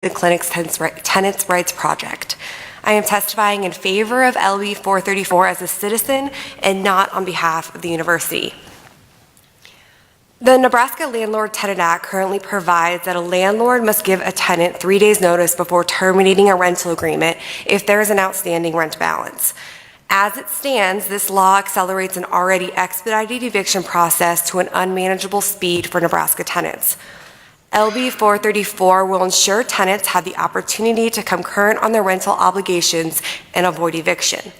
the clinic's Tenants' Rights Project. I am testifying in favor of LB 434 as a citizen and not on behalf of the university. The Nebraska Landlord-Tenant Act currently provides that a landlord must give a tenant 3 days notice before terminating a rental agreement if there is an outstanding rent balance. As it stands, this law accelerates an already expedited eviction process to an unmanageable speed for Nebraska tenants. LB 434 will ensure tenants have the opportunity to come current on their rental obligations and avoid eviction.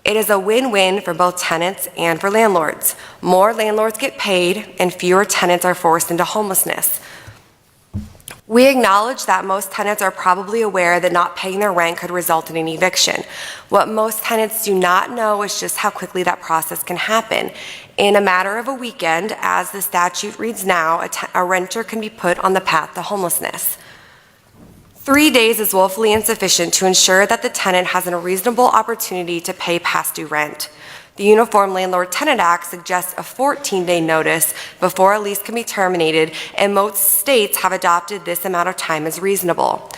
It is a win-win for both tenants and for landlords. More landlords get paid and fewer tenants are forced into homelessness. We acknowledge that most tenants are probably aware that not paying their rent could result in an eviction. What most tenants do not know is just how quickly that process can happen. In a matter of a weekend, as the statute reads now, a renter can be put on the path to homelessness. 3 days is woefully insufficient to ensure that the tenant has a reasonable opportunity to pay past due rent. The Uniform Landlord-Tenant Act suggests a 14-day notice before a lease can be terminated, and most states have adopted this amount of time as reasonable.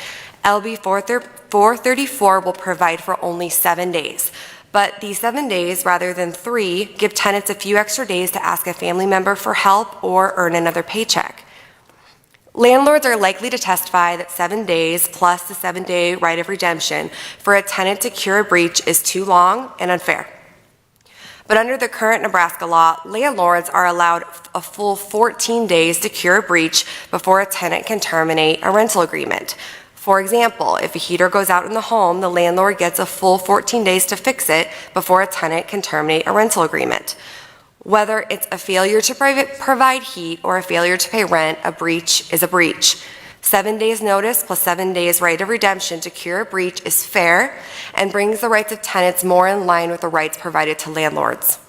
LB 434 will provide for only 7 days, but these 7 days, rather than 3, give tenants a few extra days to ask a family member for help or earn another paycheck. Landlords are likely to testify that 7 days plus the 7-day right of redemption for a tenant to cure a breach is too long and unfair. But under the current Nebraska law, landlords are allowed a full 14 days to cure a breach before a tenant can terminate a rental agreement. For example, if a heater goes out in the home, the landlord gets a full 14 days to fix it before a tenant can terminate a rental agreement. Whether it's a failure to provide heat or a failure to pay rent, a breach is a breach. 7 days notice plus 7 days right of redemption to cure a breach is fair and brings the rights of tenants more in line with the rights provided to landlords.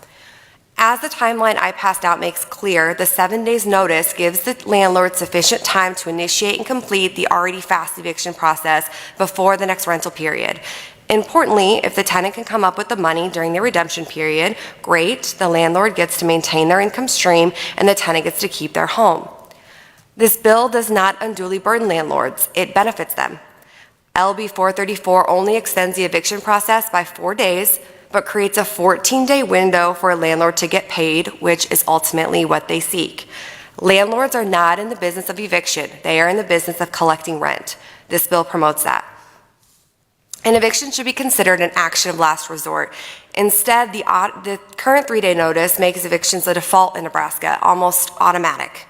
As the timeline I passed out makes clear, the 7 days notice gives the landlord sufficient time to initiate and complete the already fast eviction process before the next rental period. Importantly, if the tenant can come up with the money during the redemption period, great, the landlord gets to maintain their income stream and the tenant gets to keep their home. This bill does not unduly burden landlords, it benefits them. LB 434 only extends the eviction process by 4 days, but creates a 14-day window for a landlord to get paid, which is ultimately what they seek. Landlords are not in the business of eviction, they are in the business of collecting rent. This bill promotes that. An eviction should be considered an action of last resort. Instead, the current 3-day notice makes evictions the default in Nebraska, almost automatic.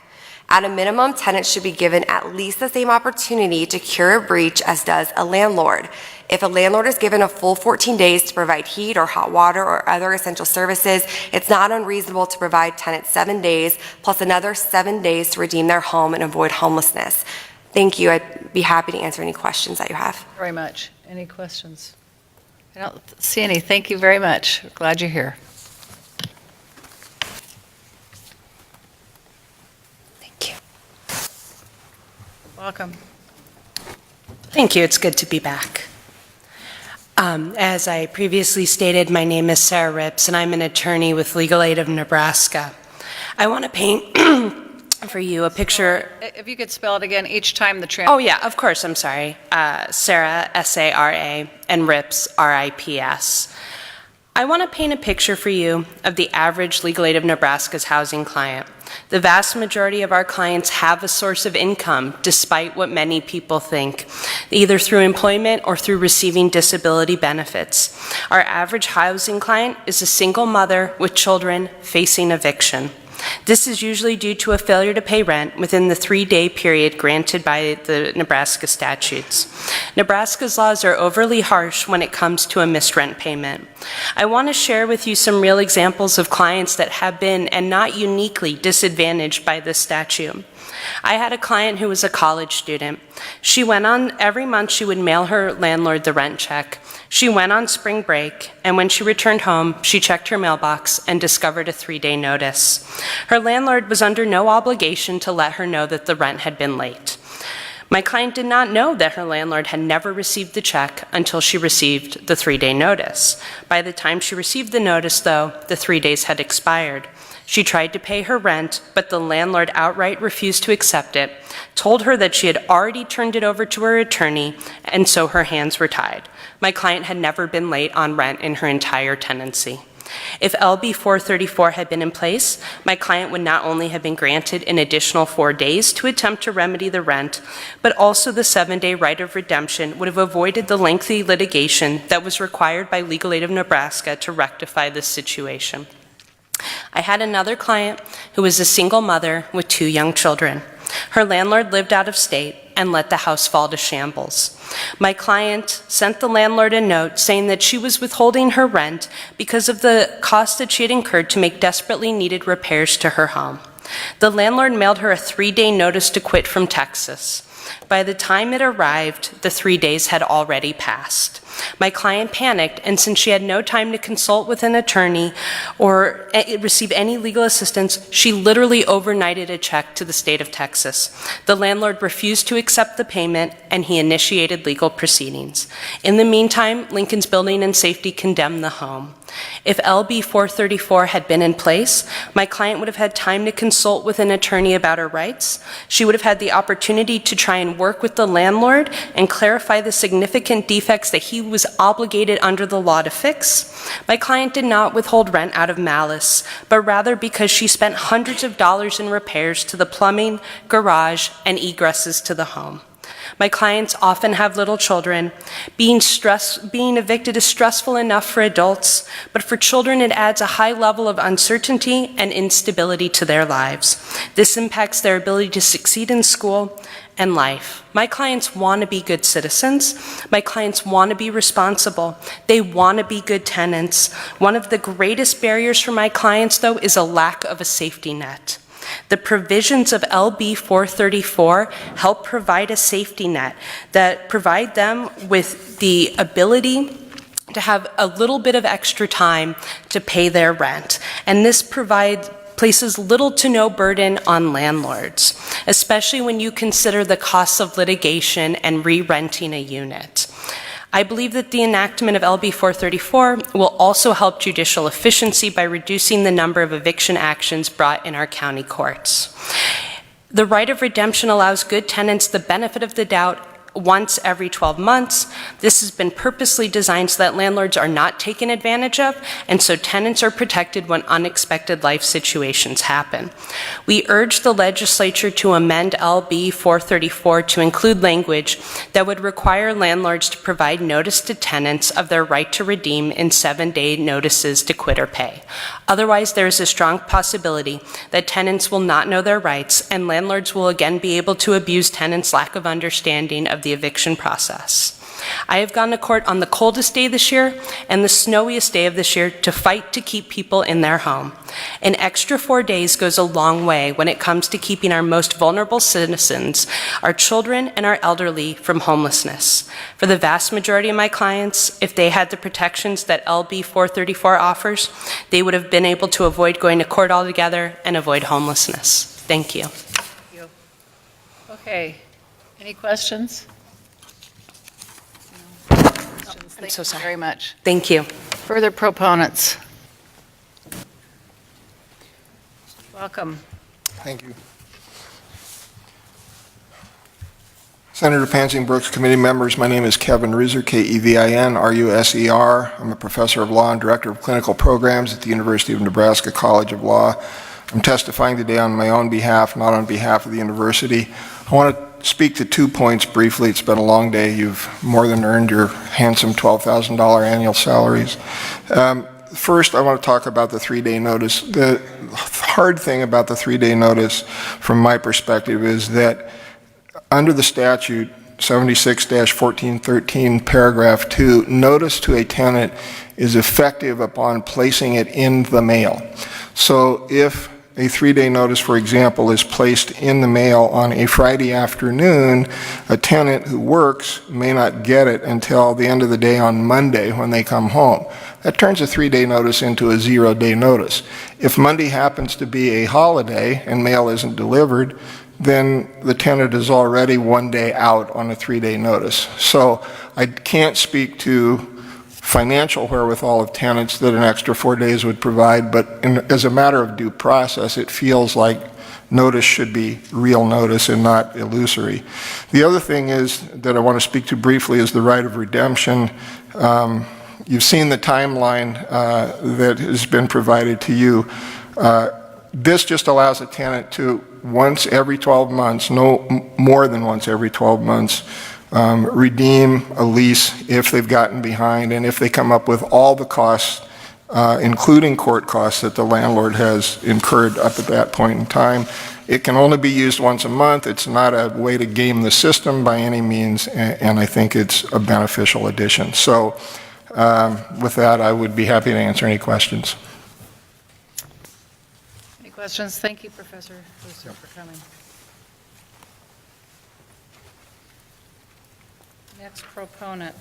At a minimum, tenants should be given at least the same opportunity to cure a breach as does a landlord. If a landlord is given a full 14 days to provide heat or hot water or other essential services, it's not unreasonable to provide tenants 7 days plus another 7 days to redeem their home and avoid homelessness. Thank you. I'd be happy to answer any questions that you have. Very much. Any questions? I don't see any. Thank you very much. Glad you're here. Thank you. Welcome. Thank you. It's good to be back. As I previously stated, my name is Sarah Rips, and I'm an attorney with Legal Aid of Nebraska. I want to paint for you a picture. If you could spell it again each time the Oh, yeah, of course. I'm sorry. Sarah, S-A-R-A, and Rips, R-I-P-S. I want to paint a picture for you of the average Legal Aid of Nebraska's housing client. The vast majority of our clients have a source of income, despite what many people think, either through employment or through receiving disability benefits. Our average housing client is a single mother with children facing eviction. This is usually due to a failure to pay rent within the 3-day period granted by the Nebraska statutes. Nebraska's laws are overly harsh when it comes to a missed rent payment. I want to share with you some real examples of clients that have been, and not uniquely, disadvantaged by this statute. I had a client who was a college student. She went on, every month she would mail her landlord the rent check. She went on spring break, and when she returned home, she checked her mailbox and discovered a 3-day notice. Her landlord was under no obligation to let her know that the rent had been late. My client did not know that her landlord had never received the check until she received the 3-day notice. By the time she received the notice, though, the 3 days had expired. She tried to pay her rent, but the landlord outright refused to accept it, told her that she had already turned it over to her attorney, and so her hands were tied. My client had never been late on rent in her entire tenancy. If LB 434 had been in place, my client would not only have been granted an additional 4 days to attempt to remedy the rent, but also the 7-day right of redemption would have avoided the lengthy litigation that was required by Legal Aid of Nebraska to rectify this situation. I had another client who was a single mother with 2 young children. Her landlord lived out of state and let the house fall to shambles. My client sent the landlord a note saying that she was withholding her rent because of the cost that she had incurred to make desperately needed repairs to her home. The landlord mailed her a 3-day notice to quit from Texas. By the time it arrived, the 3 days had already passed. My client panicked, and since she had no time to consult with an attorney or receive any legal assistance, she literally overnighted a check to the state of Texas. The landlord refused to accept the payment, and he initiated legal proceedings. In the meantime, Lincoln's Building and Safety condemned the home. If LB 434 had been in place, my client would have had time to consult with an attorney about her rights. She would have had the opportunity to try and work with the landlord and clarify the significant defects that he was obligated under the law to fix. My client did not withhold rent out of malice, but rather because she spent hundreds of dollars in repairs to the plumbing, garage, and egresses to the home. My clients often have little children. Being evicted is stressful enough for adults, but for children it adds a high level of uncertainty and instability to their lives. This impacts their ability to succeed in school and life. My clients want to be good citizens. My clients want to be responsible. They want to be good tenants. One of the greatest barriers for my clients, though, is a lack of a safety net. The provisions of LB 434 help provide a safety net that provide them with the ability to have a little bit of extra time to pay their rent. And this places little to no burden on landlords, especially when you consider the costs of litigation and re-renting a unit. I believe that the enactment of LB 434 will also help judicial efficiency by reducing the number of eviction actions brought in our county courts. The right of redemption allows good tenants the benefit of the doubt once every 12 months. This has been purposely designed so that landlords are not taken advantage of, and so tenants are protected when unexpected life situations happen. We urge the legislature to amend LB 434 to include language that would require landlords to provide notice to tenants of their right to redeem in 7-day notices to quit or pay. Otherwise, there is a strong possibility that tenants will not know their rights, and landlords will again be able to abuse tenants' lack of understanding of the eviction process. I have gone to court on the coldest day this year and the snowiest day of this year to fight to keep people in their home. An extra 4 days goes a long way when it comes to keeping our most vulnerable citizens, our children and our elderly, from homelessness. For the vast majority of my clients, if they had the protections that LB 434 offers, they would have been able to avoid going to court altogether and avoid homelessness. Thank you. Thank you. Okay, any questions? I'm so sorry. Very much. Thank you. Further proponents? Welcome. Thank you. Senator Pansing Brooks, committee members, my name is Kevin Ruser, K-E-V-I-N, R-U-S-E-R. I'm a professor of law and director of clinical programs at the University of Nebraska College of Law. I'm testifying today on my own behalf, not on behalf of the university. I want to speak to 2 points briefly. It's been a long day. You've more than earned your handsome $12,000 annual salaries. First, I want to talk about the 3-day notice. The hard thing about the 3-day notice, from my perspective, is that under the statute, 76-1413, paragraph 2, notice to a tenant is effective upon placing it in the mail. So if a 3-day notice, for example, is placed in the mail on a Friday afternoon, a tenant who works may not get it until the end of the day on Monday when they come home. That turns a 3-day notice into a 0-day notice. If Monday happens to be a holiday and mail isn't delivered, then the tenant is already 1 day out on a 3-day notice. So I can't speak to financial wherewithal of tenants that an extra 4 days would provide, but as a matter of due process, it feels like notice should be real notice and not illusory. The other thing is that I want to speak to briefly is the right of redemption. You've seen the timeline that has been provided to you. This just allows a tenant to, once every 12 months, no more than once every 12 months, redeem a lease if they've gotten behind and if they come up with all the costs, including court costs that the landlord has incurred up at that point in time. It can only be used once a month. It's not a way to game the system by any means, and I think it's a beneficial addition. So with that, I would be happy to answer any questions. Any questions? Thank you, Professor Hooser, for coming. Next proponent.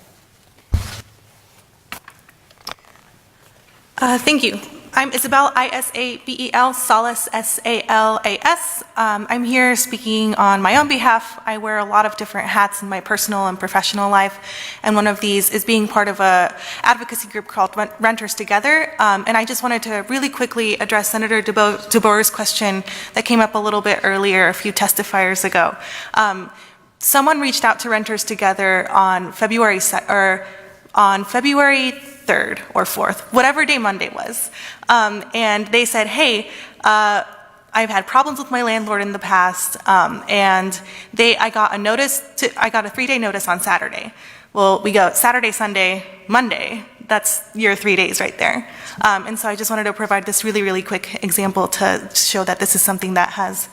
Thank you. I'm Isabel, I-S-A-B-E-L, Salas, S-A-L-A-S. I'm here speaking on my own behalf. I wear a lot of different hats in my personal and professional life, and one of these is being part of a advocacy group called Renters Together. And I just wanted to really quickly address Senator DeBoer's question that came up a little bit earlier, a few testifiers ago. Someone reached out to Renters Together on February 3rd or 4th, whatever day Monday was. And they said, hey, I've had problems with my landlord in the past, and I got a 3-day notice on Saturday. Well, we go Saturday, Sunday, Monday. That's your 3 days right there. And so I just wanted to provide this really, really quick example to show that this is something that has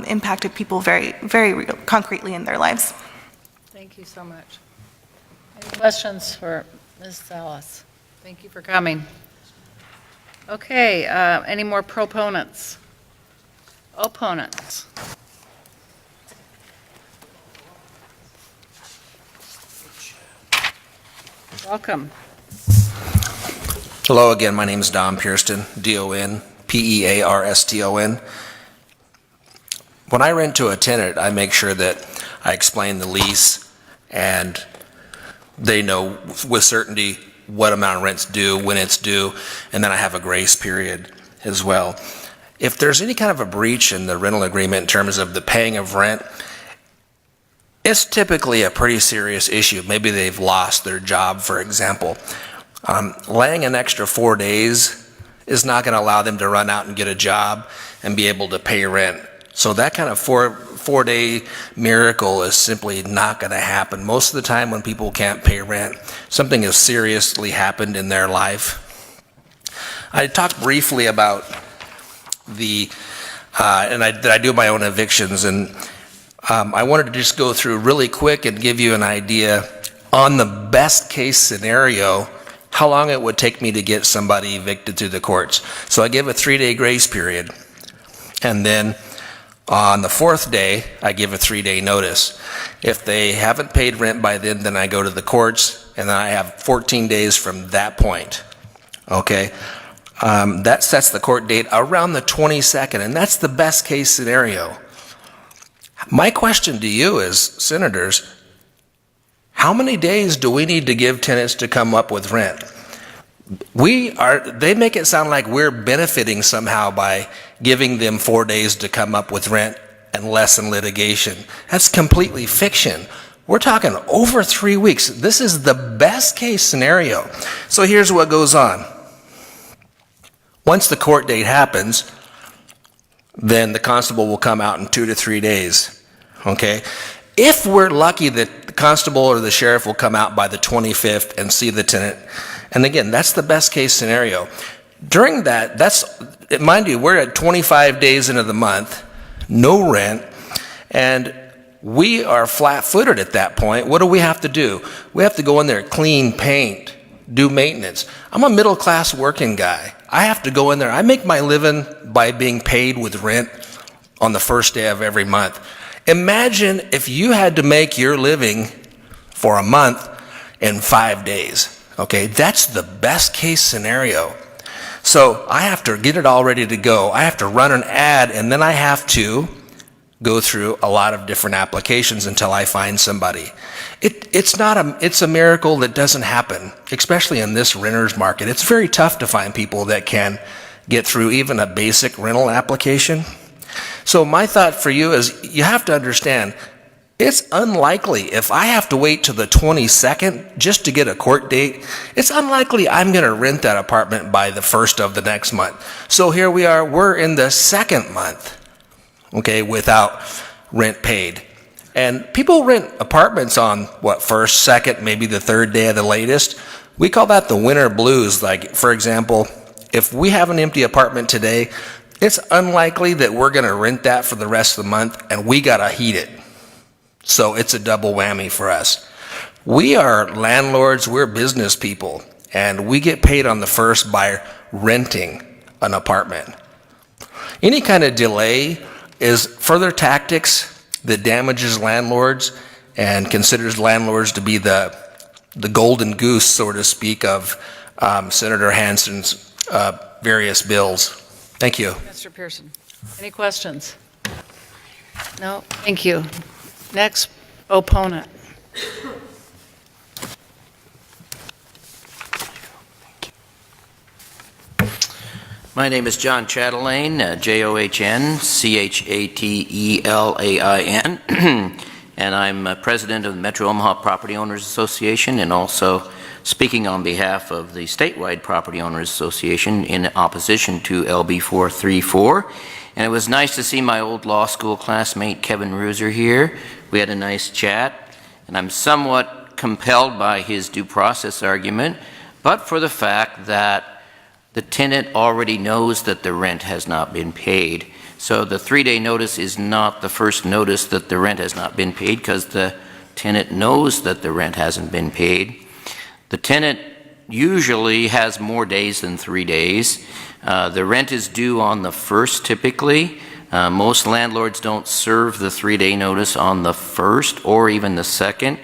impacted people very, very concretely in their lives. Thank you so much. Any questions for Ms. Salas? Thank you for coming. Okay, any more proponents? Opponents? Welcome. Hello again, my name is Don Pearston, D-O-N, P-E-A-R-S-T-O-N. When I rent to a tenant, I make sure that I explain the lease and they know with certainty what amount of rent's due, when it's due, and then I have a grace period as well. If there's any kind of a breach in the rental agreement in terms of the paying of rent, it's typically a pretty serious issue. Maybe they've lost their job, for example. Laying an extra 4 days is not going to allow them to run out and get a job and be able to pay rent. So that kind of four-day miracle is simply not going to happen. Most of the time when people can't pay rent, something has seriously happened in their life. I talked briefly about I do my own evictions, and I wanted to just go through really quick and give you an idea on the best case scenario how long it would take me to get somebody evicted through the courts. So I give a 3-day grace period, and then on the 4th day, I give a 3-day notice. If they haven't paid rent by then I go to the courts, and then I have 14 days from that point. Okay? That sets the court date around the 22nd, and that's the best case scenario. My question to you is, senators, how many days do we need to give tenants to come up with rent? They make it sound like we're benefiting somehow by giving them 4 days to come up with rent and lessen litigation. That's completely fiction. We're talking over 3 weeks. This is the best case scenario. So here's what goes on. Once the court date happens, then the constable will come out in 2 to 3 days. Okay? If we're lucky that the constable or the sheriff will come out by the 25th and see the tenant, and again, that's the best case scenario. During that, mind you, we're at 25 days into the month, no rent, and we are flat-footed at that point. What do we have to do? We have to go in there, clean, paint, do maintenance. I'm a middle-class working guy. I have to go in there. I make my living by being paid with rent on the first day of every month. Imagine if you had to make your living for a month in 5 days. Okay, that's the best case scenario. So I have to get it all ready to go. I have to run an ad, and then I have to go through a lot of different applications until I find somebody. It's a miracle that doesn't happen, especially in this renter's market. It's very tough to find people that can get through even a basic rental application. So my thought for you is you have to understand, it's unlikely if I have to wait till the 22nd just to get a court date, it's unlikely I'm going to rent that apartment by the 1st of the next month. So here we are, we're in the 2nd month, okay, without rent paid. And people rent apartments on, 1st, 2nd, maybe the 3rd day of the latest. We call that the winter blues. Like, for example, if we have an empty apartment today, it's unlikely that we're going to rent that for the rest of the month, and we got to heat it. So it's a double whammy for us. We are landlords, we're business people, and we get paid on the 1st by renting an apartment. Any kind of delay is further tactics that damages landlords and considers landlords to be the golden goose, so to speak, of Senator Hansen's various bills. Thank you. Mr. Pearson, any questions? No, thank you. Next opponent. My name is John Chatelain, John Chatelain, and I'm president of the Metro Omaha Property Owners Association, and also speaking on behalf of the statewide Property Owners Association in opposition to LB 434. And it was nice to see my old law school classmate Kevin Reuser here. We had a nice chat, and I'm somewhat compelled by his due process argument, but for the fact that the tenant already knows that the rent has not been paid. So the 3-day notice is not the first notice that the rent has not been paid, because the tenant knows that the rent hasn't been paid. The tenant usually has more days than 3 days. The rent is due on the 1st typically. Most landlords don't serve the 3-day notice on the 1st or even the 2nd.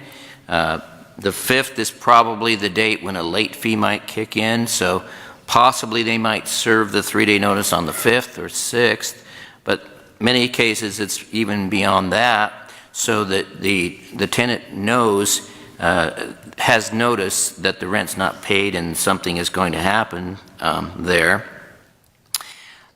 The 5th is probably the date when a late fee might kick in, so possibly they might serve the 3-day notice on the 5th or 6th, but many cases it's even beyond that, so that the tenant knows, has noticed that the rent's not paid and something is going to happen there.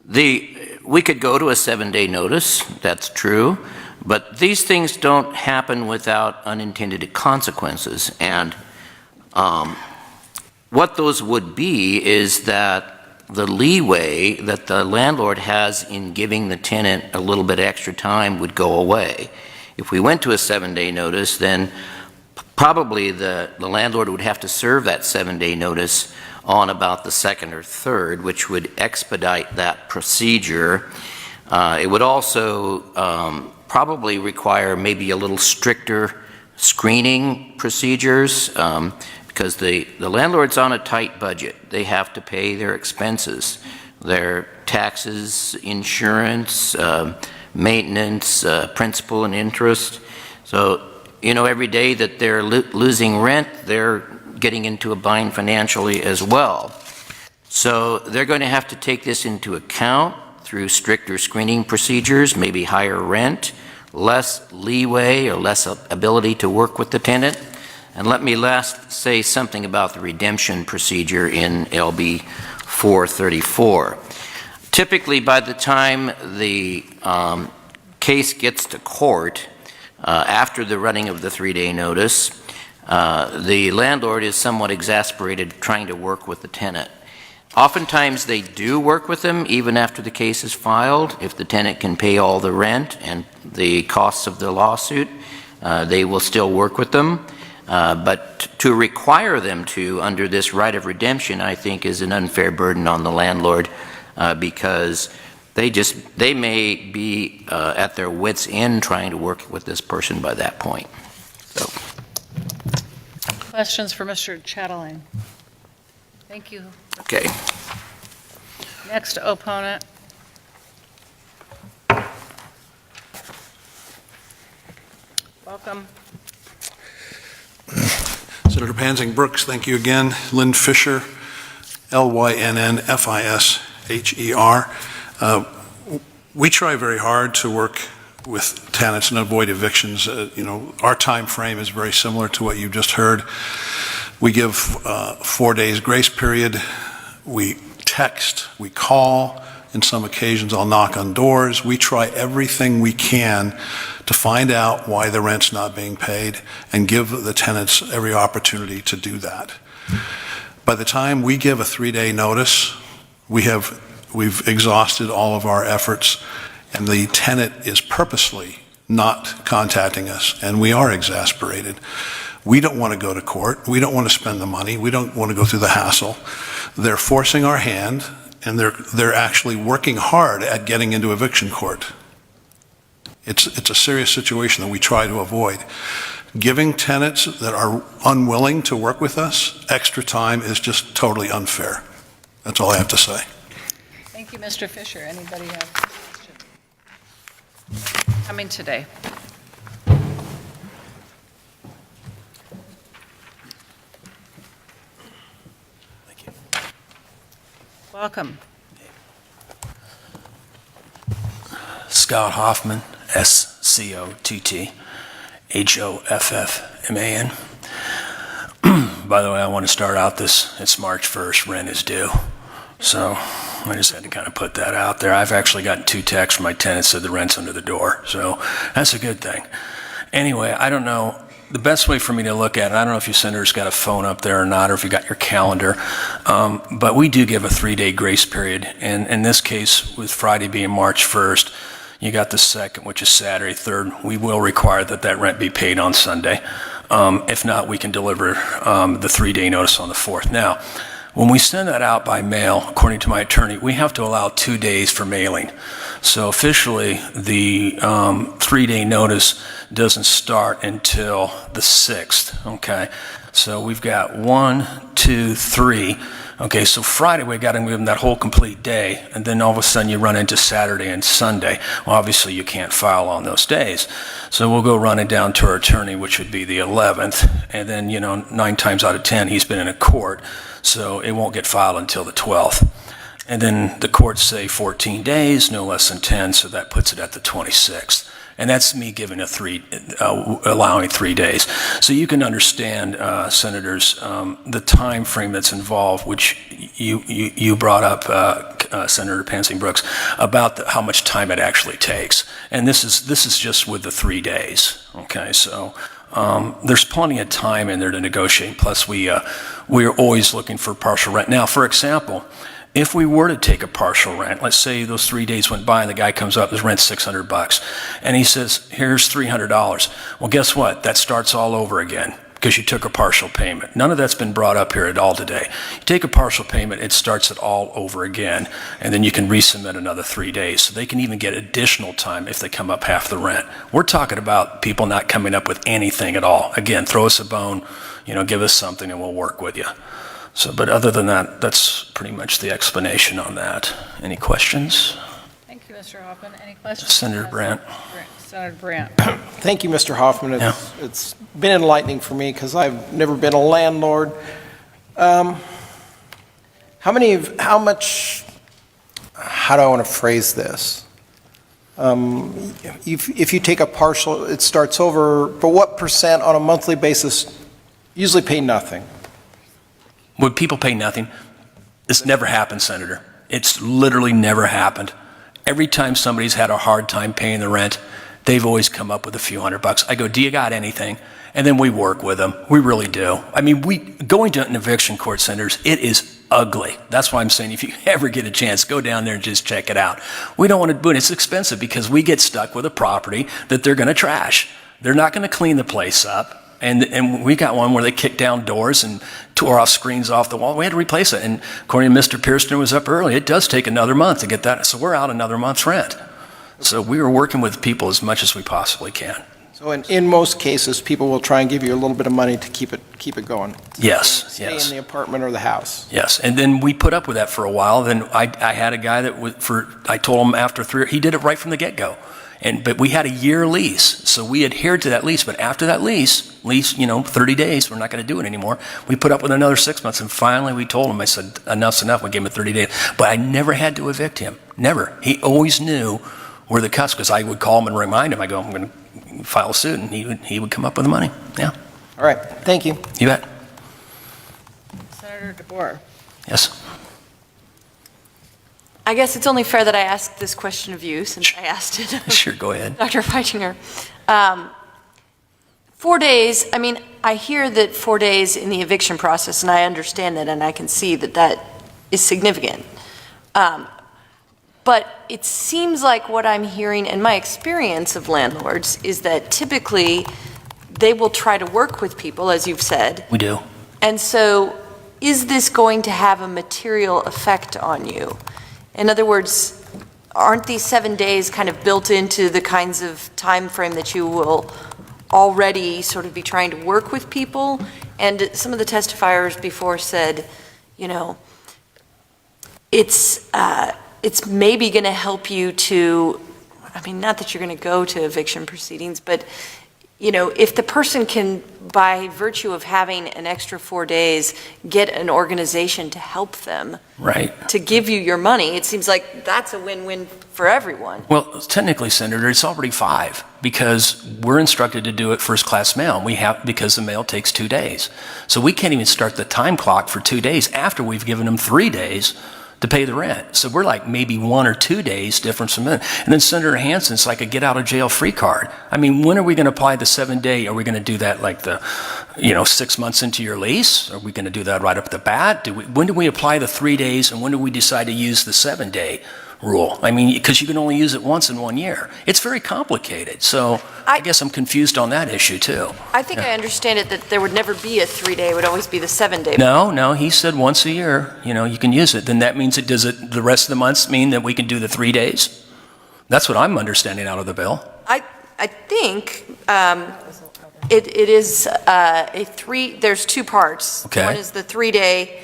We could go to a 7-day notice, that's true, but these things don't happen without unintended consequences. And what those would be is that the leeway that the landlord has in giving the tenant a little bit extra time would go away. If we went to a 7-day notice, then probably the landlord would have to serve that 7-day notice on about the 2nd or 3rd, which would expedite that procedure. It would also probably require maybe a little stricter screening procedures, because the landlord's on a tight budget. They have to pay their expenses, their taxes, insurance, maintenance, principal and interest. So, you know, every day that they're losing rent, they're getting into a bind financially as well. So they're going to have to take this into account through stricter screening procedures, maybe higher rent, less leeway or less ability to work with the tenant. And let me last say something about the redemption procedure in LB 434. Typically, by the time the case gets to court, after the running of the 3-day notice, the landlord is somewhat exasperated trying to work with the tenant. Oftentimes they do work with them even after the case is filed. If the tenant can pay all the rent and the costs of the lawsuit, they will still work with them. But to require them to, under this right of redemption, I think is an unfair burden on the landlord, because they may be at their wits' end trying to work with this person by that point. So. Questions for Mr. Chatelain? Thank you. Okay. Next opponent. Welcome. Senator Pansing Brooks, thank you again. Lynn Fisher, Lynnfisher. We try very hard to work with tenants and avoid evictions. Our time frame is very similar to what you just heard. We give 4 days grace period. We text, we call. In some occasions, I'll knock on doors. We try everything we can to find out why the rent's not being paid and give the tenants every opportunity to do that. By the time we give a 3-day notice, we've exhausted all of our efforts, and the tenant is purposely not contacting us, and we are exasperated. We don't want to go to court. We don't want to spend the money. We don't want to go through the hassle. They're forcing our hand, and they're actually working hard at getting into eviction court. It's a serious situation that we try to avoid. Giving tenants that are unwilling to work with us extra time is just totally unfair. That's all I have to say. Thank you, Mr. Fisher. Anybody have a question? Coming today. Thank you. Welcome. Scott Hoffman, SCOTT, HOFFMAN. By the way, I want to start out it's March 1st, rent is due. So I just had to kind of put that out there. I've actually gotten 2 texts from my tenants that the rent's under the door. So that's a good thing. Anyway, I don't know. The best way for me to look at it, I don't know if your senator's got a phone up there or not, or if you got your calendar, but we do give a 3-day grace period. And in this case, with Friday being March 1st, you got the 2nd, which is Saturday, 3rd. We will require that rent be paid on Sunday. If not, we can deliver the 3-day notice on the 4th. Now, when we send that out by mail, according to my attorney, we have to allow 2 days for mailing. So officially, the 3-day notice doesn't start until the 6th, okay? So we've got 1, 2, 3. Okay, so Friday we got to give them that whole complete day, and then all of a sudden you run into Saturday and Sunday. Well, obviously you can't file on those days. So we'll go run it down to our attorney, which would be the 11th, and then, 9 times out of 10 he's been in a court, so it won't get filed until the 12th. And then the courts say 14 days, no less than 10, so that puts it at the 26th. And that's me giving allowing 3 days. So you can understand, senators, the time frame that's involved, which you brought up, Senator Pansing Brooks, about how much time it actually takes. And this is just with the 3 days. Okay, so there's plenty of time in there to negotiate. Plus, we're always looking for partial rent. Now, for example, if we were to take a partial rent, let's say those 3 days went by and the guy comes up, his rent's $600, and he says, here's $300. Well, guess what? That starts all over again because you took a partial payment. None of that's been brought up here at all today. You take a partial payment, it starts it all over again, and then you can resubmit another 3 days. So they can even get additional time if they come up half the rent. We're talking about people not coming up with anything at all. Again, throw us a bone, give us something, and we'll work with you. So, but other than that, that's pretty much the explanation on that. Any questions? Thank you, Mr. Hoffman. Any questions? Senator Brandt. Senator Brandt. Thank you, Mr. Hoffman. It's been enlightening for me because I've never been a landlord. How do I want to phrase this? If you take a partial, it starts over, but what percent on a monthly basis usually pay nothing? Would people pay nothing? It's never happened, Senator. It's literally never happened. Every time somebody's had a hard time paying the rent, they've always come up with a few $100. I go, do you got anything? And then we work with them. We really do. I mean, going to an eviction court, Senators, it is ugly. That's why I'm saying if you ever get a chance, go down there and just check it out. We don't want to do it. It's expensive because we get stuck with a property that they're going to trash. They're not going to clean the place up. And we got one where they kicked down doors and tore off screens off the wall. We had to replace it. And according to Mr. Pearson, who was up early, it does take another month to get that. So we're out another month's rent. So we are working with people as much as we possibly can. So in most cases, people will try and give you a little bit of money to keep it going. Yes, Stay yes. in the apartment or the house. Yes, and then we put up with that for a while. Then I had a guy I told him after 3, he did it right from the get-go. But we had a year lease, so we adhered to that lease. But after that lease, 30 days, we're not going to do it anymore. We put up with another 6 months, and finally we told him, I said, enough's enough. We gave him 30 days. But I never had to evict him, never. He always knew were the cuts, because I would call him and remind him. I go, I'm going to file a suit, and he would come up with the money. Yeah, All right, thank you. you bet. Senator DeBoer. Yes. I guess it's only fair that I ask this question of you, since I asked it of Sure, go ahead. Dr. Feitinger. 4 days, I mean, I hear that 4 days in the eviction process, and I understand that, and I can see that that is significant. But it seems like what I'm hearing, and my experience of landlords, is that typically they will try to work with people, as you've said. We do. And so, is this going to have a material effect on you? In other words, aren't these 7 days kind of built into the kinds of time frame that you will already sort of be trying to work with people? And some of the testifiers before said, you know, it's maybe going to help you to, I mean, not that you're going to go to eviction proceedings, but, you know, if the person can, by virtue of having an extra 4 days, get an organization to help them, Right. to give you your money, it seems like that's a win-win for everyone. Well, technically, Senator, it's already 5, because we're instructed to do it first-class mail. Because the mail takes 2 days. So we can't even start the time clock for 2 days after we've given them 3 days to pay the rent. So we're like maybe 1 or 2 days difference from that. And then Senator Hansen's like a get-out-of-jail-free card. I mean, when are we going to apply the 7-day? Are we going to do that like 6 months into your lease? Are we going to do that right up the bat? When do we apply the 3 days, and when do we decide to use the 7-day rule? I mean, because you can only use it once in 1 year. It's very complicated. So I guess I'm confused on that issue, too. I think I understand it that there would never be a 3-day, it would always be the 7-day. No, he said once a year, you can use it. Then that means does it the rest of the months mean that we can do the 3 days? That's what I'm understanding out of the bill. I think it is there's 2 parts. Okay. One is the 3-day,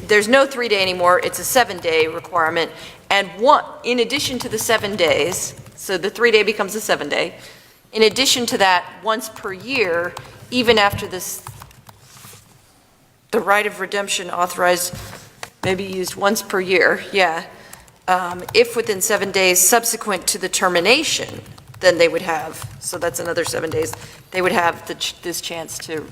there's no 3-day anymore, it's a 7-day requirement. And in addition to the 7 days, so the 3-day becomes a 7-day, in addition to that, once per year, even after the right of redemption authorized, maybe used once per year, if within 7 days subsequent to the termination, then they would have, so that's another 7 days, they would have this chance to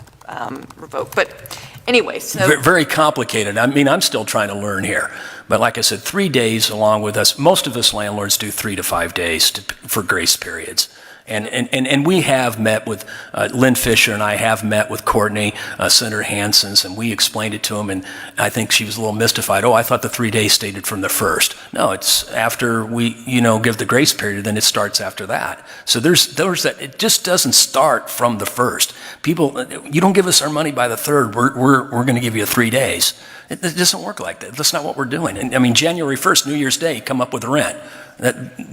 revoke. But anyway, so. Very complicated. I mean, I'm still trying to learn here. But like I said, 3 days along with us, most of us landlords do 3 to 5 days for grace periods. And we have met with, Lynn Fisher and I have met with Courtney, Senator Hansen's, and we explained it to him, and I think she was a little mystified. Oh, I thought the 3 days stated from the first. No, it's after we, give the grace period, then it starts after that. So there's that, it just doesn't start from the first. People, you don't give us our money by the 3rd, we're going to give you 3 days. It doesn't work like that. That's not what we're doing. And I mean, January 1st, New Year's Day, come up with the rent.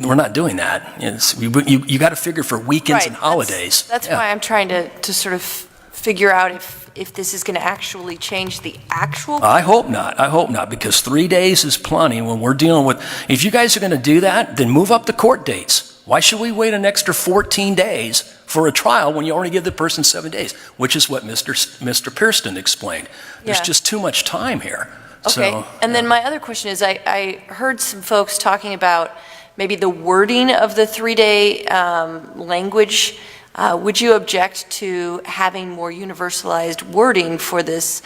We're not doing that. You got to figure for weekends and holidays. That's why I'm trying to sort of figure out if this is going to actually change the actual. I hope not, because 3 days is plenty when we're dealing with. If you guys are going to do that, then move up the court dates. Why should we wait an extra 14 days for a trial when you already give the person 7 days, which is what Mr. Pearston explained. There's just too much time here. Okay, So, and then my other question is, I heard some folks talking about maybe the wording of the 3-day language. Would you object to having more universalized wording for this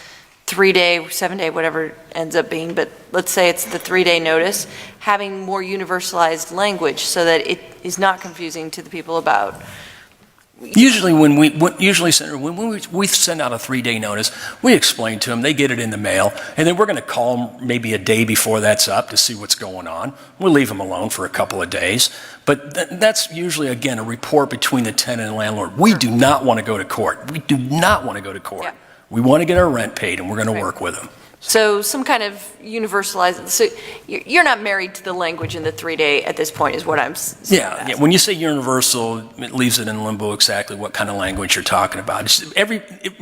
3-day, 7-day, whatever it ends up being, but let's say it's the 3-day notice, having more universalized language so that it is not confusing to the people about. Usually, Senator, when we send out a 3-day notice, we explain to them, they get it in the mail, and then we're going to call them maybe a day before that's up to see what's going on. We'll leave them alone for a couple of days. But that's usually, again, a report between the tenant and landlord. We do not want to go to court. We do not want to go to court. Yeah. We want to get our rent paid, and we're going to work with them. So some kind of universalized, so you're not married to the language in the 3-day at this point is what I'm saying. Yeah, when you say universal, it leaves it in limbo exactly what kind of language you're talking about.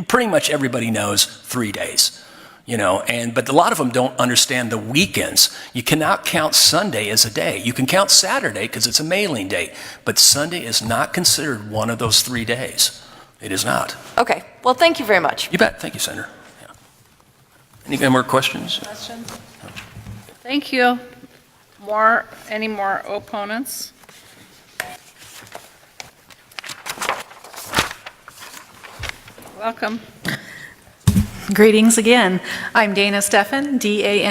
Pretty much everybody knows 3 days, but a lot of them don't understand the weekends. You cannot count Sunday as a day. You can count Saturday because it's a mailing date, but Sunday is not considered one of those 3 days. It is not. Okay, well, thank you very much. You bet. Thank you, Senator. Any more questions? Thank you. Any more opponents? Welcome. Greetings again. I'm Dana Steffen, D-A-N-A-S-T-E-F-F-A-N.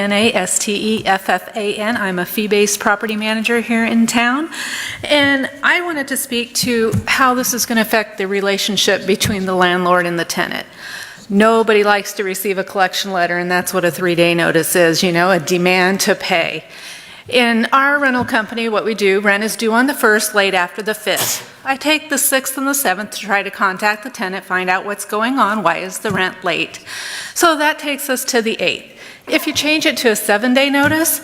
I'm a fee-based property manager here in town. And I wanted to speak to how this is going to affect the relationship between the landlord and the tenant. Nobody likes to receive a collection letter, and that's what a 3-day notice is, you know, a demand to pay. In our rental company, what we do, rent is due on the 1st, late after the 5th. I take the 6th and the 7th to try to contact the tenant, find out what's going on, why is the rent late. So that takes us to the 8th. If you change it to a 7-day notice,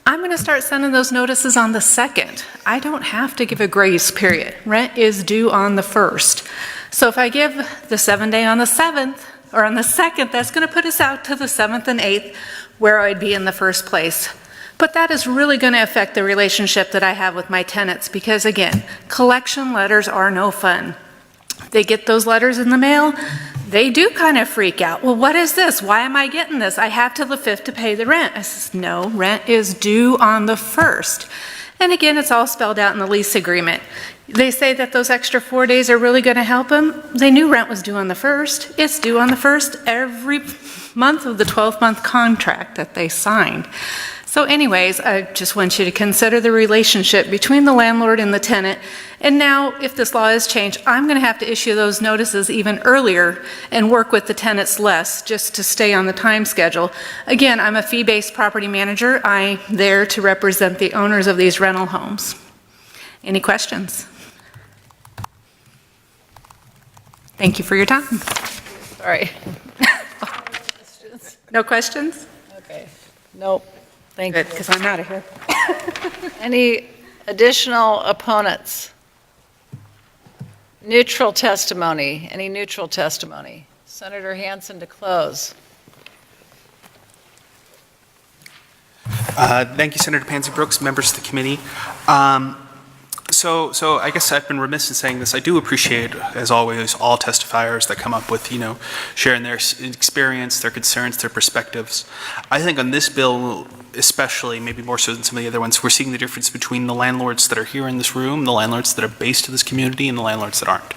I'm going to start sending those notices on the 2nd. I don't have to give a grace period. Rent is due on the 1st. So if I give the 7-day on the 7th, or on the 2nd, that's going to put us out to the 7th and 8th, where I'd be in the first place. But that is really going to affect the relationship that I have with my tenants because, again, collection letters are no fun. They get those letters in the mail, they do kind of freak out. Well, what is this? Why am I getting this? I have till the 5th to pay the rent. I says, no, rent is due on the 1st. And again, it's all spelled out in the lease agreement. They say that those extra 4 days are really going to help them. They knew rent was due on the 1st. It's due on the 1st every month of the 12-month contract that they signed. So anyways, I just want you to consider the relationship between the landlord and the tenant. And now, if this law is changed, I'm going to have to issue those notices even earlier and work with the tenants less just to stay on the time schedule. Again, I'm a fee-based property manager. I'm there to represent the owners of these rental homes. Any questions? Thank you for your time. Sorry. No questions? Okay. Nope. Thank Good, you. because I'm out of here. Any additional opponents? Neutral testimony. Any neutral testimony? Senator Hansen to close. Thank you, Senator Pansy Brooks, members of the committee. So I guess I've been remiss in saying this. I do appreciate, as always, all testifiers that come up with, sharing their experience, their concerns, their perspectives. I think on this bill, especially, maybe more so than some of the other ones, we're seeing the difference between the landlords that are here in this room, the landlords that are based in this community, and the landlords that aren't.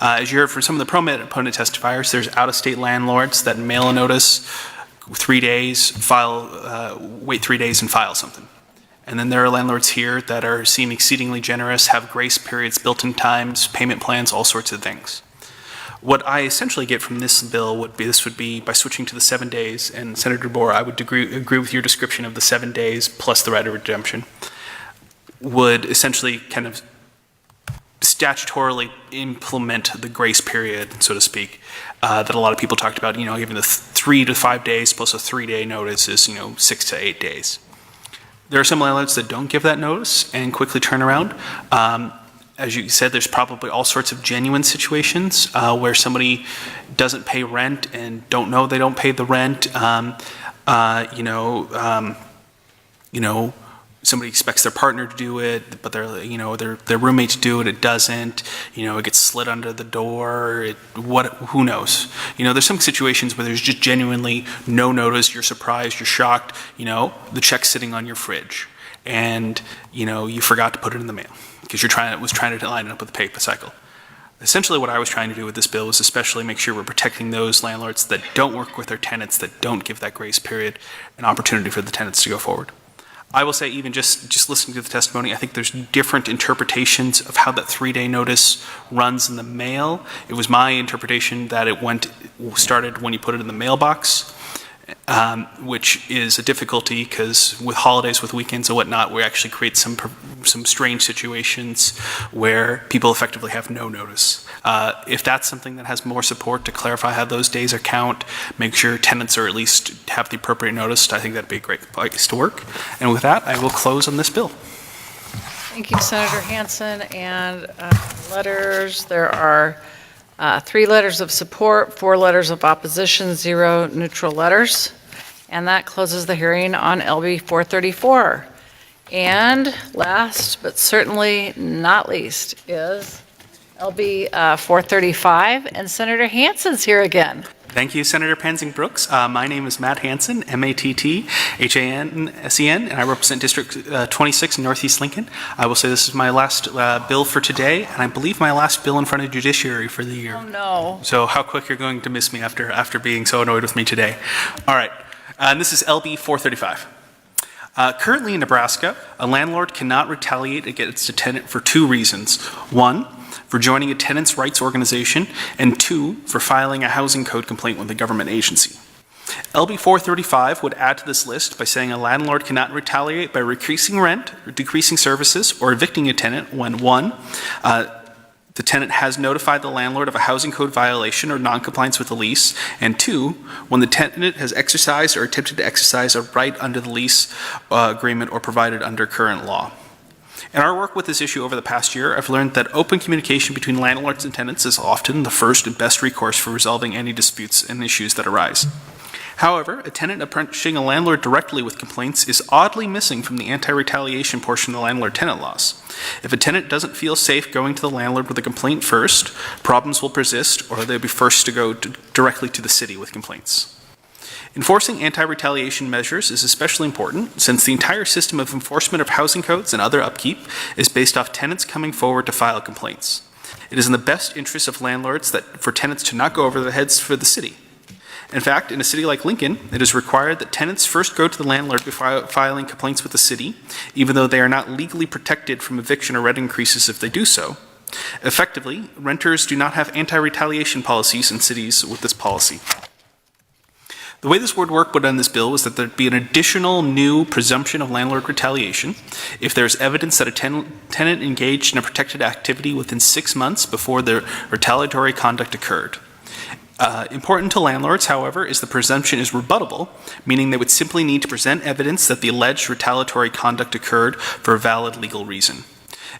As you heard from some of the pro-opponent testifiers, there's out-of-state landlords that mail a notice, 3 days, wait 3 days and file something. And then there are landlords here that seem exceedingly generous, have grace periods, built-in times, payment plans, all sorts of things. What I essentially get from this bill would be by switching to the 7 days, and Senator Boer, I would agree with your description of the 7 days plus the right of redemption, would essentially kind of statutorily implement the grace period, so to speak, that a lot of people talked about, even the 3 to 5 days plus a 3-day notice is, 6 to 8 days. There are some landlords that don't give that notice and quickly turn around. As you said, there's probably all sorts of genuine situations where somebody doesn't pay rent and don't know they don't pay the rent. Somebody expects their partner to do it, but their roommate to do it. It doesn't. It gets slid under the door. Who knows? There's some situations where there's just genuinely no notice. You're surprised. You're shocked. The check's sitting on your fridge, and you forgot to put it in the mail because was trying to line it up with the pay cycle. Essentially, what I was trying to do with this bill was especially make sure we're protecting those landlords that don't work with their tenants, that don't give that grace period, an opportunity for the tenants to go forward. I will say, even just listening to the testimony, I think there's different interpretations of how that 3-day notice runs in the mail. It was my interpretation that it started when you put it in the mailbox, which is a difficulty because with holidays, with weekends and whatnot, we actually create some strange situations where people effectively have no notice. If that's something that has more support to clarify how those days are count, make sure tenants are at least have the appropriate notice, I think that'd be a great place to work. And with that, I will close on this bill. Thank you, Senator Hansen. And letters, there are 3 letters of support, 4 letters of opposition, 0 neutral letters. And that closes the hearing on LB 434. And last, but certainly not least, is LB 435, and Senator Hansen's here again. Thank you, Senator Pansing Brooks. My name is Matt Hansen, M-A-T-T-H-A-N-S-E-N, and I represent District 26 in Northeast Lincoln. I will say this is my last bill for today, and I believe my last bill in front of Judiciary for the year. Oh, no. So how quick you're going to miss me after being so annoyed with me today. All right, and this is LB 435. Currently in Nebraska, a landlord cannot retaliate against a tenant for two reasons. One, for joining a tenants' rights organization, and two, for filing a housing code complaint with a government agency. LB 435 would add to this list by saying a landlord cannot retaliate by increasing rent, or decreasing services, or evicting a tenant when one, the tenant has notified the landlord of a housing code violation or noncompliance with the lease, and two, when the tenant has exercised or attempted to exercise a right under the lease agreement or provided under current law. In our work with this issue over the past year, I've learned that open communication between landlords and tenants is often the first and best recourse for resolving any disputes and issues that arise. However, a tenant approaching a landlord directly with complaints is oddly missing from the anti-retaliation portion of the landlord-tenant laws. If a tenant doesn't feel safe going to the landlord with a complaint first, problems will persist, or they'll be forced to go directly to the city with complaints. Enforcing anti-retaliation measures is especially important since the entire system of enforcement of housing codes and other upkeep is based off tenants coming forward to file complaints. It is in the best interest of landlords for tenants to not go over their heads for the city. In fact, in a city like Lincoln, it is required that tenants first go to the landlord before filing complaints with the city, even though they are not legally protected from eviction or rent increases if they do so. Effectively, renters do not have anti-retaliation policies in cities with this policy. The way this would work on this bill was that there'd be an additional new presumption of landlord retaliation if there's evidence that a tenant engaged in a protected activity within 6 months before the retaliatory conduct occurred. Important to landlords, however, is the presumption is rebuttable, meaning they would simply need to present evidence that the alleged retaliatory conduct occurred for a valid legal reason.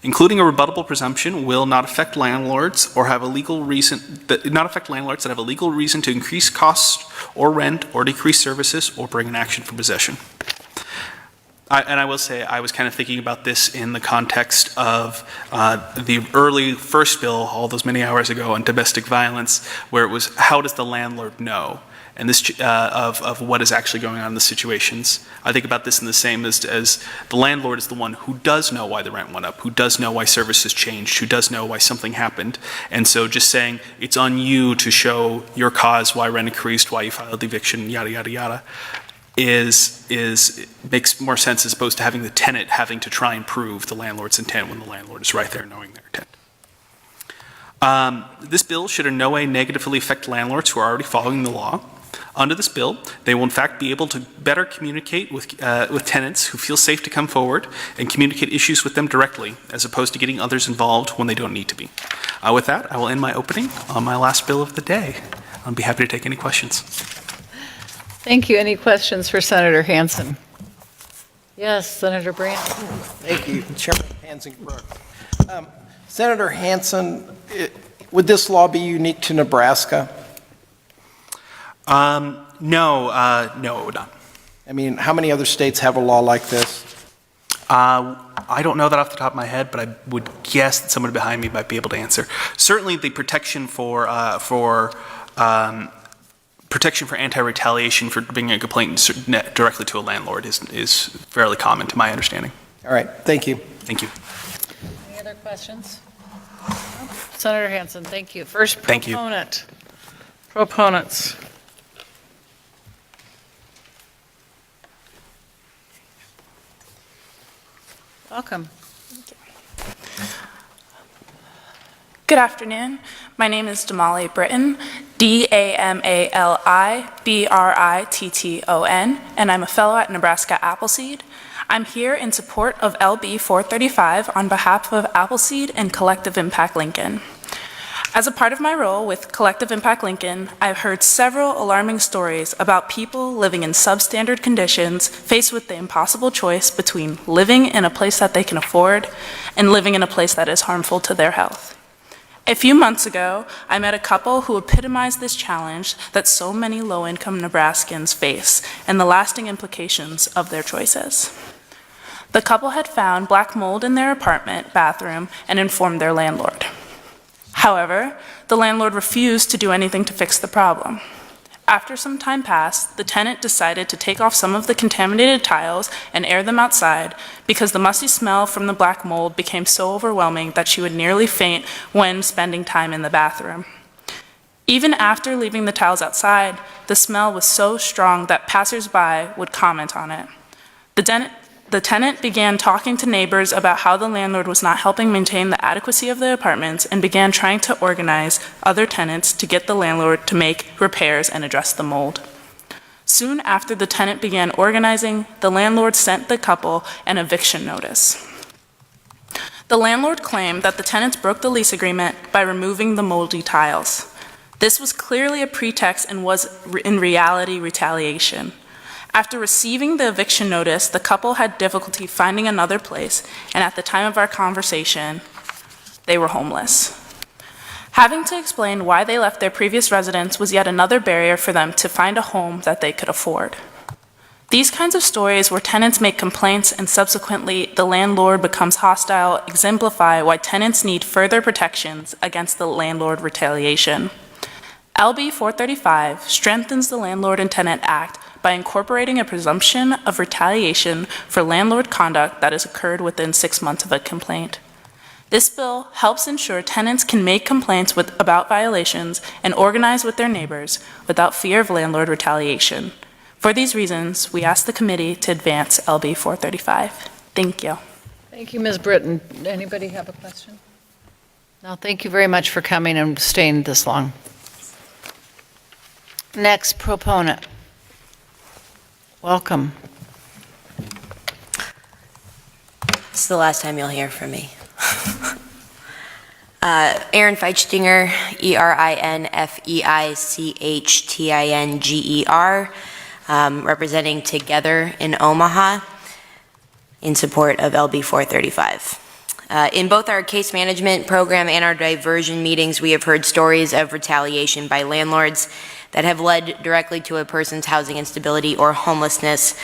Including a rebuttable presumption will not affect landlords that have a legal reason to increase costs or rent or decrease services or bring an action for possession. And I will say I was kind of thinking about this in the context of the early first bill all those many hours ago on domestic violence, where it was how does the landlord know? And this of what is actually going on in the situations. I think about this in the same as the landlord is the one who does know why the rent went up, who does know why services changed, who does know why something happened. And so just saying it's on you to show your cause, why rent increased, why you filed the eviction, yada, yada, yada, makes more sense as opposed to having the tenant having to try and prove the landlord's intent when the landlord is right there knowing their intent. This bill should in no way negatively affect landlords who are already following the law. Under this bill, they will in fact be able to better communicate with tenants who feel safe to come forward and communicate issues with them directly, as opposed to getting others involved when they don't need to be. With that, I will end my opening on my last bill of the day. I'll be happy to take any questions. Thank you. Any questions for Senator Hansen? Yes, Senator Brandt. Thank you, Chairman Pansing-Brooks. Senator Hansen, would this law be unique to Nebraska? No, it would not. I mean, how many other states have a law like this? I don't know that off the top of my head, but I would guess that someone behind me might be able to answer. Certainly, the protection for anti-retaliation for bringing a complaint directly to a landlord is fairly common, to my understanding. All right, thank you. Thank you. Any other questions? Senator Hansen, thank you. First proponent. Proponents. Welcome. Good afternoon. My name is Damali Britton, D-A-M-A-L-I-B-R-I-T-T-O-N, and I'm a fellow at Nebraska Appleseed. I'm here in support of LB 435 on behalf of Appleseed and Collective Impact Lincoln. As a part of my role with Collective Impact Lincoln, I've heard several alarming stories about people living in substandard conditions faced with the impossible choice between living in a place that they can afford and living in a place that is harmful to their health. A few months ago, I met a couple who epitomized this challenge that so many low-income Nebraskans face and the lasting implications of their choices. The couple had found black mold in their apartment bathroom and informed their landlord. However, the landlord refused to do anything to fix the problem. After some time passed, the tenant decided to take off some of the contaminated tiles and air them outside because the musty smell from the black mold became so overwhelming that she would nearly faint when spending time in the bathroom. Even after leaving the tiles outside, the smell was so strong that passersby would comment on it. The tenant began talking to neighbors about how the landlord was not helping maintain the adequacy of the apartments and began trying to organize other tenants to get the landlord to make repairs and address the mold. Soon after the tenant began organizing, the landlord sent the couple an eviction notice. The landlord claimed that the tenants broke the lease agreement by removing the moldy tiles. This was clearly a pretext and was in reality retaliation. After receiving the eviction notice, the couple had difficulty finding another place, and at the time of our conversation, they were homeless. Having to explain why they left their previous residence was yet another barrier for them to find a home that they could afford. These kinds of stories where tenants make complaints and subsequently the landlord becomes hostile exemplify why tenants need further protections against the landlord retaliation. LB 435 strengthens the Landlord and Tenant Act by incorporating a presumption of retaliation for landlord conduct that has occurred within 6 months of a complaint. This bill helps ensure tenants can make complaints about violations and organize with their neighbors without fear of landlord retaliation. For these reasons, we ask the committee to advance LB 435. Thank you. Thank you, Ms. Britton. Anybody have a question? No, thank you very much for coming and staying this long. Next proponent. Welcome. This is the last time you'll hear from me. Erin Feichtinger, ERINFEICHTINGER, representing Together in Omaha in support of LB 435. In both our case management program and our diversion meetings, we have heard stories of retaliation by landlords that have led directly to a person's housing instability or homelessness,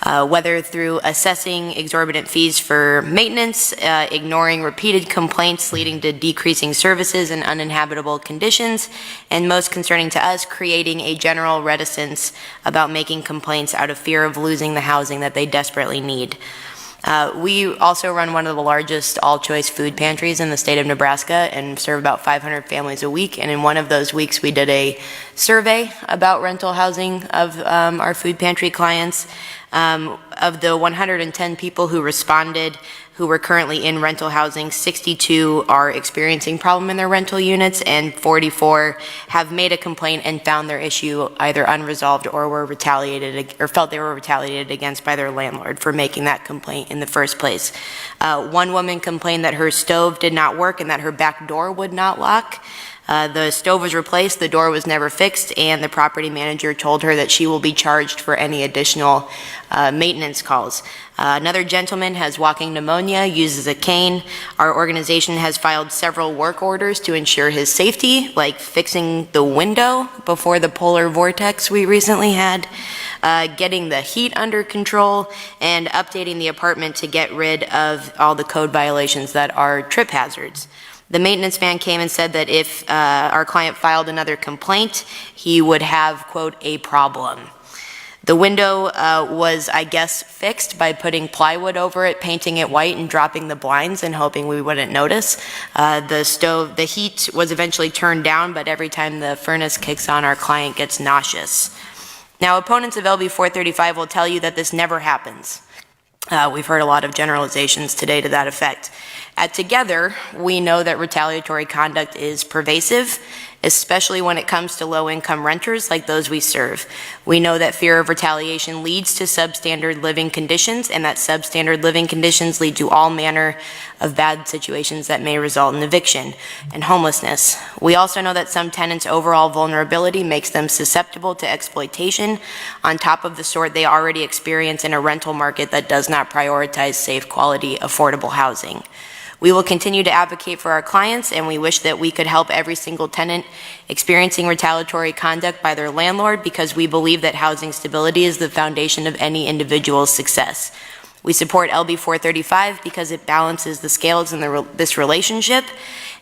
whether through assessing exorbitant fees for maintenance, ignoring repeated complaints leading to decreasing services and uninhabitable conditions, and most concerning to us, creating a general reticence about making complaints out of fear of losing the housing that they desperately need. We also run one of the largest all-choice food pantries in the state of Nebraska and serve about 500 families a week. And in one of those weeks, we did a survey about rental housing of our food pantry clients. Of the 110 people who responded who were currently in rental housing, 62 are experiencing problem in their rental units, and 44 have made a complaint and found their issue either unresolved or were retaliated or felt they were retaliated against by their landlord for making that complaint in the first place. One woman complained that her stove did not work and that her back door would not lock. The stove was replaced, the door was never fixed, and the property manager told her that she will be charged for any additional maintenance calls. Another gentleman has walking pneumonia, uses a cane. Our organization has filed several work orders to ensure his safety, like fixing the window before the polar vortex we recently had, getting the heat under control, and updating the apartment to get rid of all the code violations that are trip hazards. The maintenance man came and said that if our client filed another complaint, he would have, quote, a problem. The window was, I guess, fixed by putting plywood over it, painting it white, and dropping the blinds and hoping we wouldn't notice. The heat was eventually turned down, but every time the furnace kicks on, our client gets nauseous. Now, opponents of LB 435 will tell you that this never happens. We've heard a lot of generalizations today to that effect. At Together, we know that retaliatory conduct is pervasive, especially when it comes to low-income renters like those we serve. We know that fear of retaliation leads to substandard living conditions, and that substandard living conditions lead to all manner of bad situations that may result in eviction and homelessness. We also know that some tenants' overall vulnerability makes them susceptible to exploitation on top of the sort they already experience in a rental market that does not prioritize safe, quality, affordable housing. We will continue to advocate for our clients, and we wish that we could help every single tenant experiencing retaliatory conduct by their landlord, because we believe that housing stability is the foundation of any individual's success. We support LB 435 because it balances the scales in this relationship,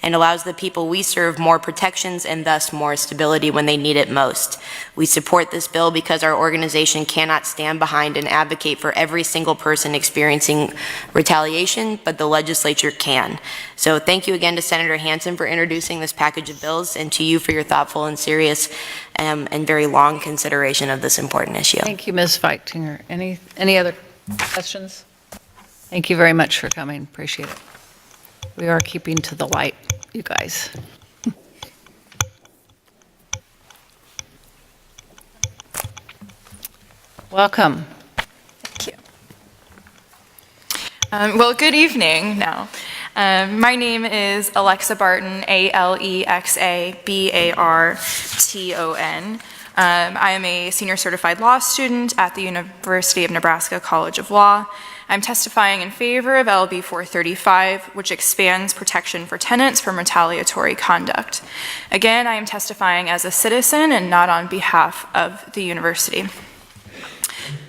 and allows the people we serve more protections and thus more stability when they need it most. We support this bill because our organization cannot stand behind and advocate for every single person experiencing retaliation, but the legislature can. So thank you again to Senator Hansen for introducing this package of bills, and to you for your thoughtful and serious and very long consideration of this important issue. Thank you, Ms. Feichtinger. Any other questions? Thank you very much for coming. Appreciate it. We are keeping to the light, you guys. Welcome. Thank you. Well, good evening now. My name is Alexa Barton, ALEXA-BARTON. I am a senior certified law student at the University of Nebraska College of Law. I'm testifying in favor of LB 435, which expands protection for tenants from retaliatory conduct. Again, I am testifying as a citizen and not on behalf of the university.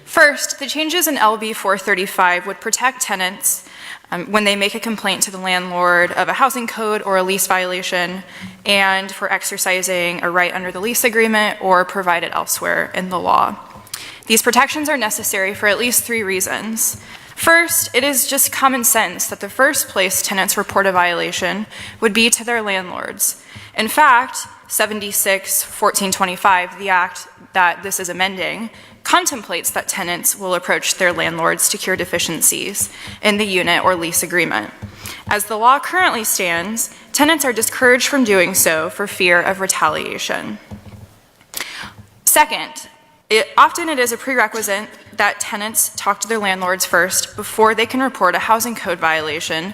First, the changes in LB 435 would protect tenants when they make a complaint to the landlord of a housing code or a lease violation, and for exercising a right under the lease agreement or provided elsewhere in the law. These protections are necessary for at least 3 reasons. First, it is just common sense that the first place tenants report a violation would be to their landlords. In fact, 76-1425, the act that this is amending, contemplates that tenants will approach their landlords to cure deficiencies in the unit or lease agreement. As the law currently stands, tenants are discouraged from doing so for fear of retaliation. Second, often it is a prerequisite that tenants talk to their landlords first before they can report a housing code violation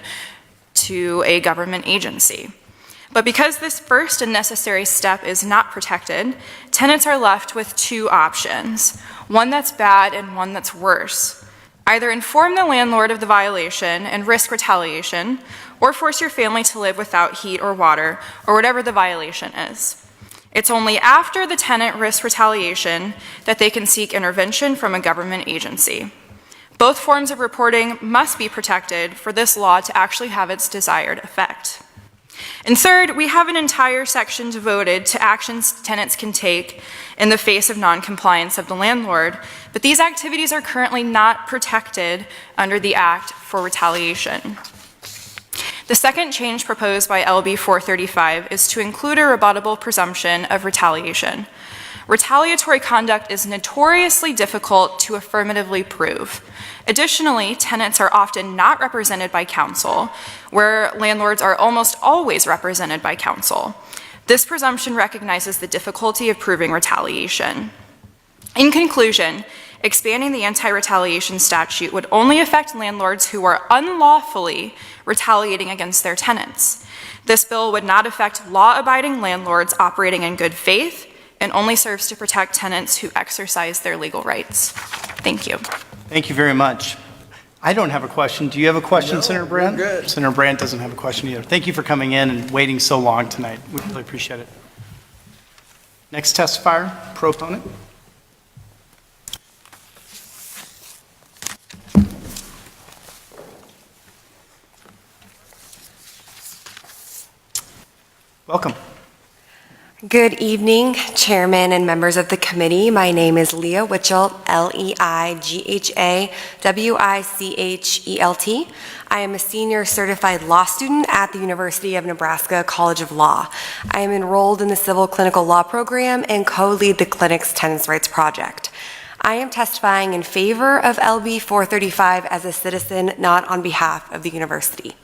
to a government agency. But because this first and necessary step is not protected, tenants are left with 2 options, one that's bad and one that's worse. Either inform the landlord of the violation and risk retaliation, or force your family to live without heat or water, or whatever the violation is. It's only after the tenant risks retaliation that they can seek intervention from a government agency. Both forms of reporting must be protected for this law to actually have its desired effect. And third, we have an entire section devoted to actions tenants can take in the face of noncompliance of the landlord, but these activities are currently not protected under the Act for retaliation. The second change proposed by LB 435 is to include a rebuttable presumption of retaliation. Retaliatory conduct is notoriously difficult to affirmatively prove. Additionally, tenants are often not represented by counsel, where landlords are almost always represented by counsel. This presumption recognizes the difficulty of proving retaliation. In conclusion, expanding the anti-retaliation statute would only affect landlords who are unlawfully retaliating against their tenants. This bill would not affect law-abiding landlords operating in good faith and only serves to protect tenants who exercise their legal rights. Thank you. Thank you very much. I don't have a question. Do you have a question, No, Senator Brandt? we're good. Senator Brandt doesn't have a question either. Thank you for coming in and waiting so long tonight. We really appreciate it. Next testifier, proponent. Welcome. Good evening, Chairman and members of the committee. My name is Leah Witchelt, Leigahwicchelt. I am a senior certified law student at the University of Nebraska College of Law. I am enrolled in the Civil Clinical Law program and co-lead the clinic's Tenants' Rights Project. I am testifying in favor of LB 435 as a citizen, not on behalf of the university.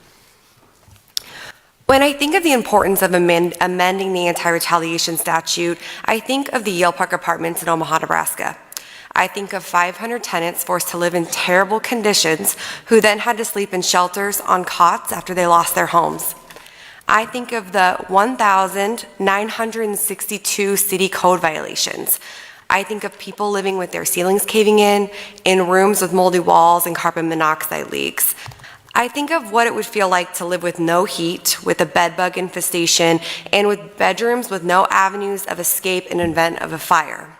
When I think of the importance of amending the anti-retaliation statute, I think of the Yale Park Apartments in Omaha, Nebraska. I think of 500 tenants forced to live in terrible conditions who then had to sleep in shelters on cots after they lost their homes. I think of the 1,962 city code violations. I think of people living with their ceilings caving in rooms with moldy walls and carbon monoxide leaks. I think of what it would feel like to live with no heat, with a bedbug infestation, and with bedrooms with no avenues of escape in event of a fire.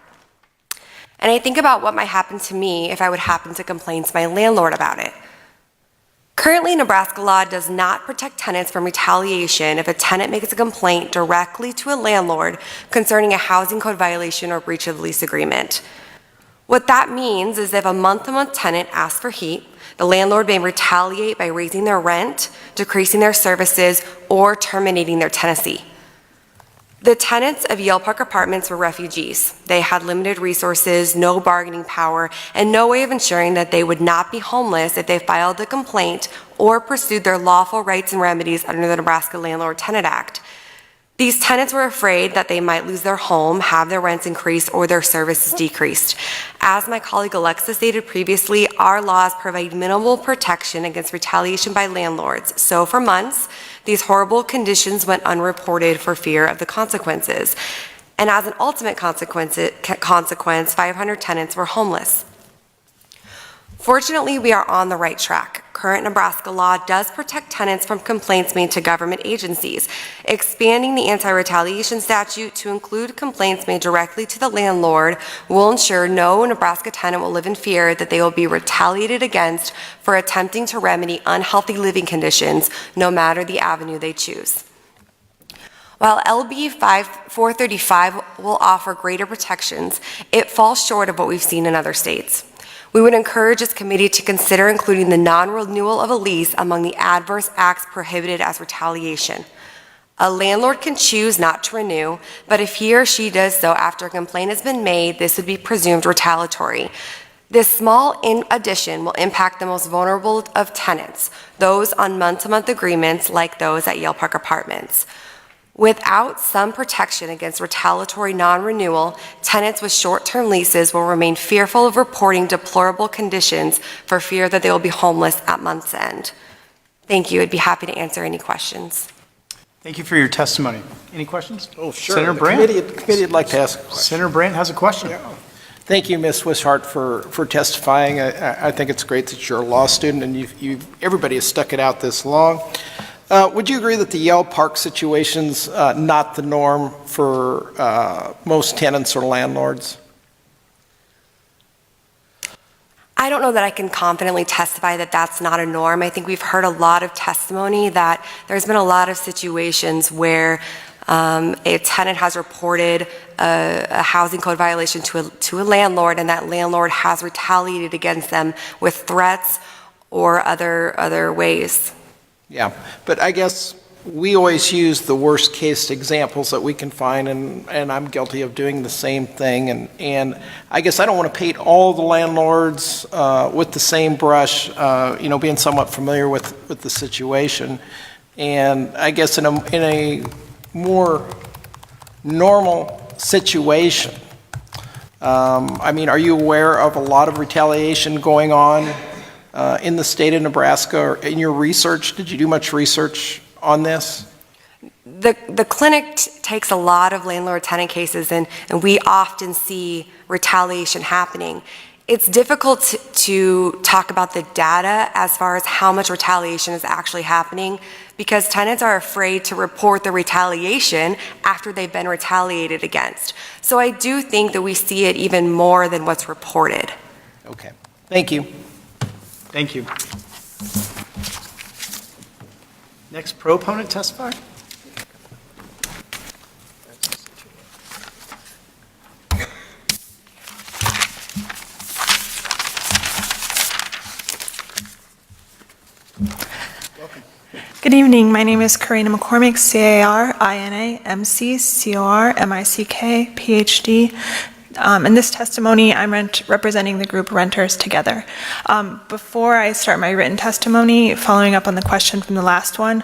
And I think about what might happen to me if I would happen to complain to my landlord about it. Currently, Nebraska law does not protect tenants from retaliation if a tenant makes a complaint directly to a landlord concerning a housing code violation or breach of the lease agreement. What that means is if a month-to-month tenant asks for heat, the landlord may retaliate by raising their rent, decreasing their services, or terminating their tenancy. The tenants of Yale Park Apartments were refugees. They had limited resources, no bargaining power, and no way of ensuring that they would not be homeless if they filed a complaint or pursued their lawful rights and remedies under the Nebraska Landlord-Tenant Act. These tenants were afraid that they might lose their home, have their rents increased, or their services decreased. As my colleague Alexa stated previously, our laws provide minimal protection against retaliation by landlords. So for months, these horrible conditions went unreported for fear of the consequences. And as an ultimate consequence, 500 tenants were homeless. Fortunately, we are on the right track. Current Nebraska law does protect tenants from complaints made to government agencies. Expanding the anti-retaliation statute to include complaints made directly to the landlord will ensure no Nebraska tenant will live in fear that they will be retaliated against for attempting to remedy unhealthy living conditions, no matter the avenue they choose. While LB 435 will offer greater protections, it falls short of what we've seen in other states. We would encourage this committee to consider including the non-renewal of a lease among the adverse acts prohibited as retaliation. A landlord can choose not to renew, but if he or she does so after a complaint has been made, this would be presumed retaliatory. This small addition will impact the most vulnerable of tenants, those on month-to-month agreements like those at Yale Park Apartments. Without some protection against retaliatory non-renewal, tenants with short-term leases will remain fearful of reporting deplorable conditions for fear that they will be homeless at month's end. Thank you. I'd be happy to answer any questions. Thank you for your testimony. Any questions? Oh, sure. Senator The Brandt? committee would like to ask a question. Senator Brandt has a question. Yeah. Thank you, Ms. Wishart, for testifying. I think it's great that you're a law student and everybody has stuck it out this long. Would you agree that the Yale Park situation's not the norm for most tenants or landlords? I don't know that I can confidently testify that that's not a norm. I think we've heard a lot of testimony that there's been a lot of situations where a tenant has reported a housing code violation to a landlord, and that landlord has retaliated against them with threats or other ways. Yeah, but I guess we always use the worst case examples that we can find, and I'm guilty of doing the same thing. And I guess I don't want to paint all the landlords with the same brush, being somewhat familiar with the situation. And I guess in a more normal situation, are you aware of a lot of retaliation going on in the state of Nebraska, or in your research? Did you do much research on this? The clinic takes a lot of landlord-tenant cases, and we often see retaliation happening. It's difficult to talk about the data as far as how much retaliation is actually happening, because tenants are afraid to report the retaliation after they've been retaliated against. So I do think that we see it even more than what's reported. Okay, thank you. Thank you. Next proponent testify. Good evening. My name is Karina McCormick, C-A-R-I-N-A-M-C-C-O-R-M-I-C-K, PhD. In this testimony, I'm representing the group Renters Together. Before I start my written testimony, following up on the question from the last one,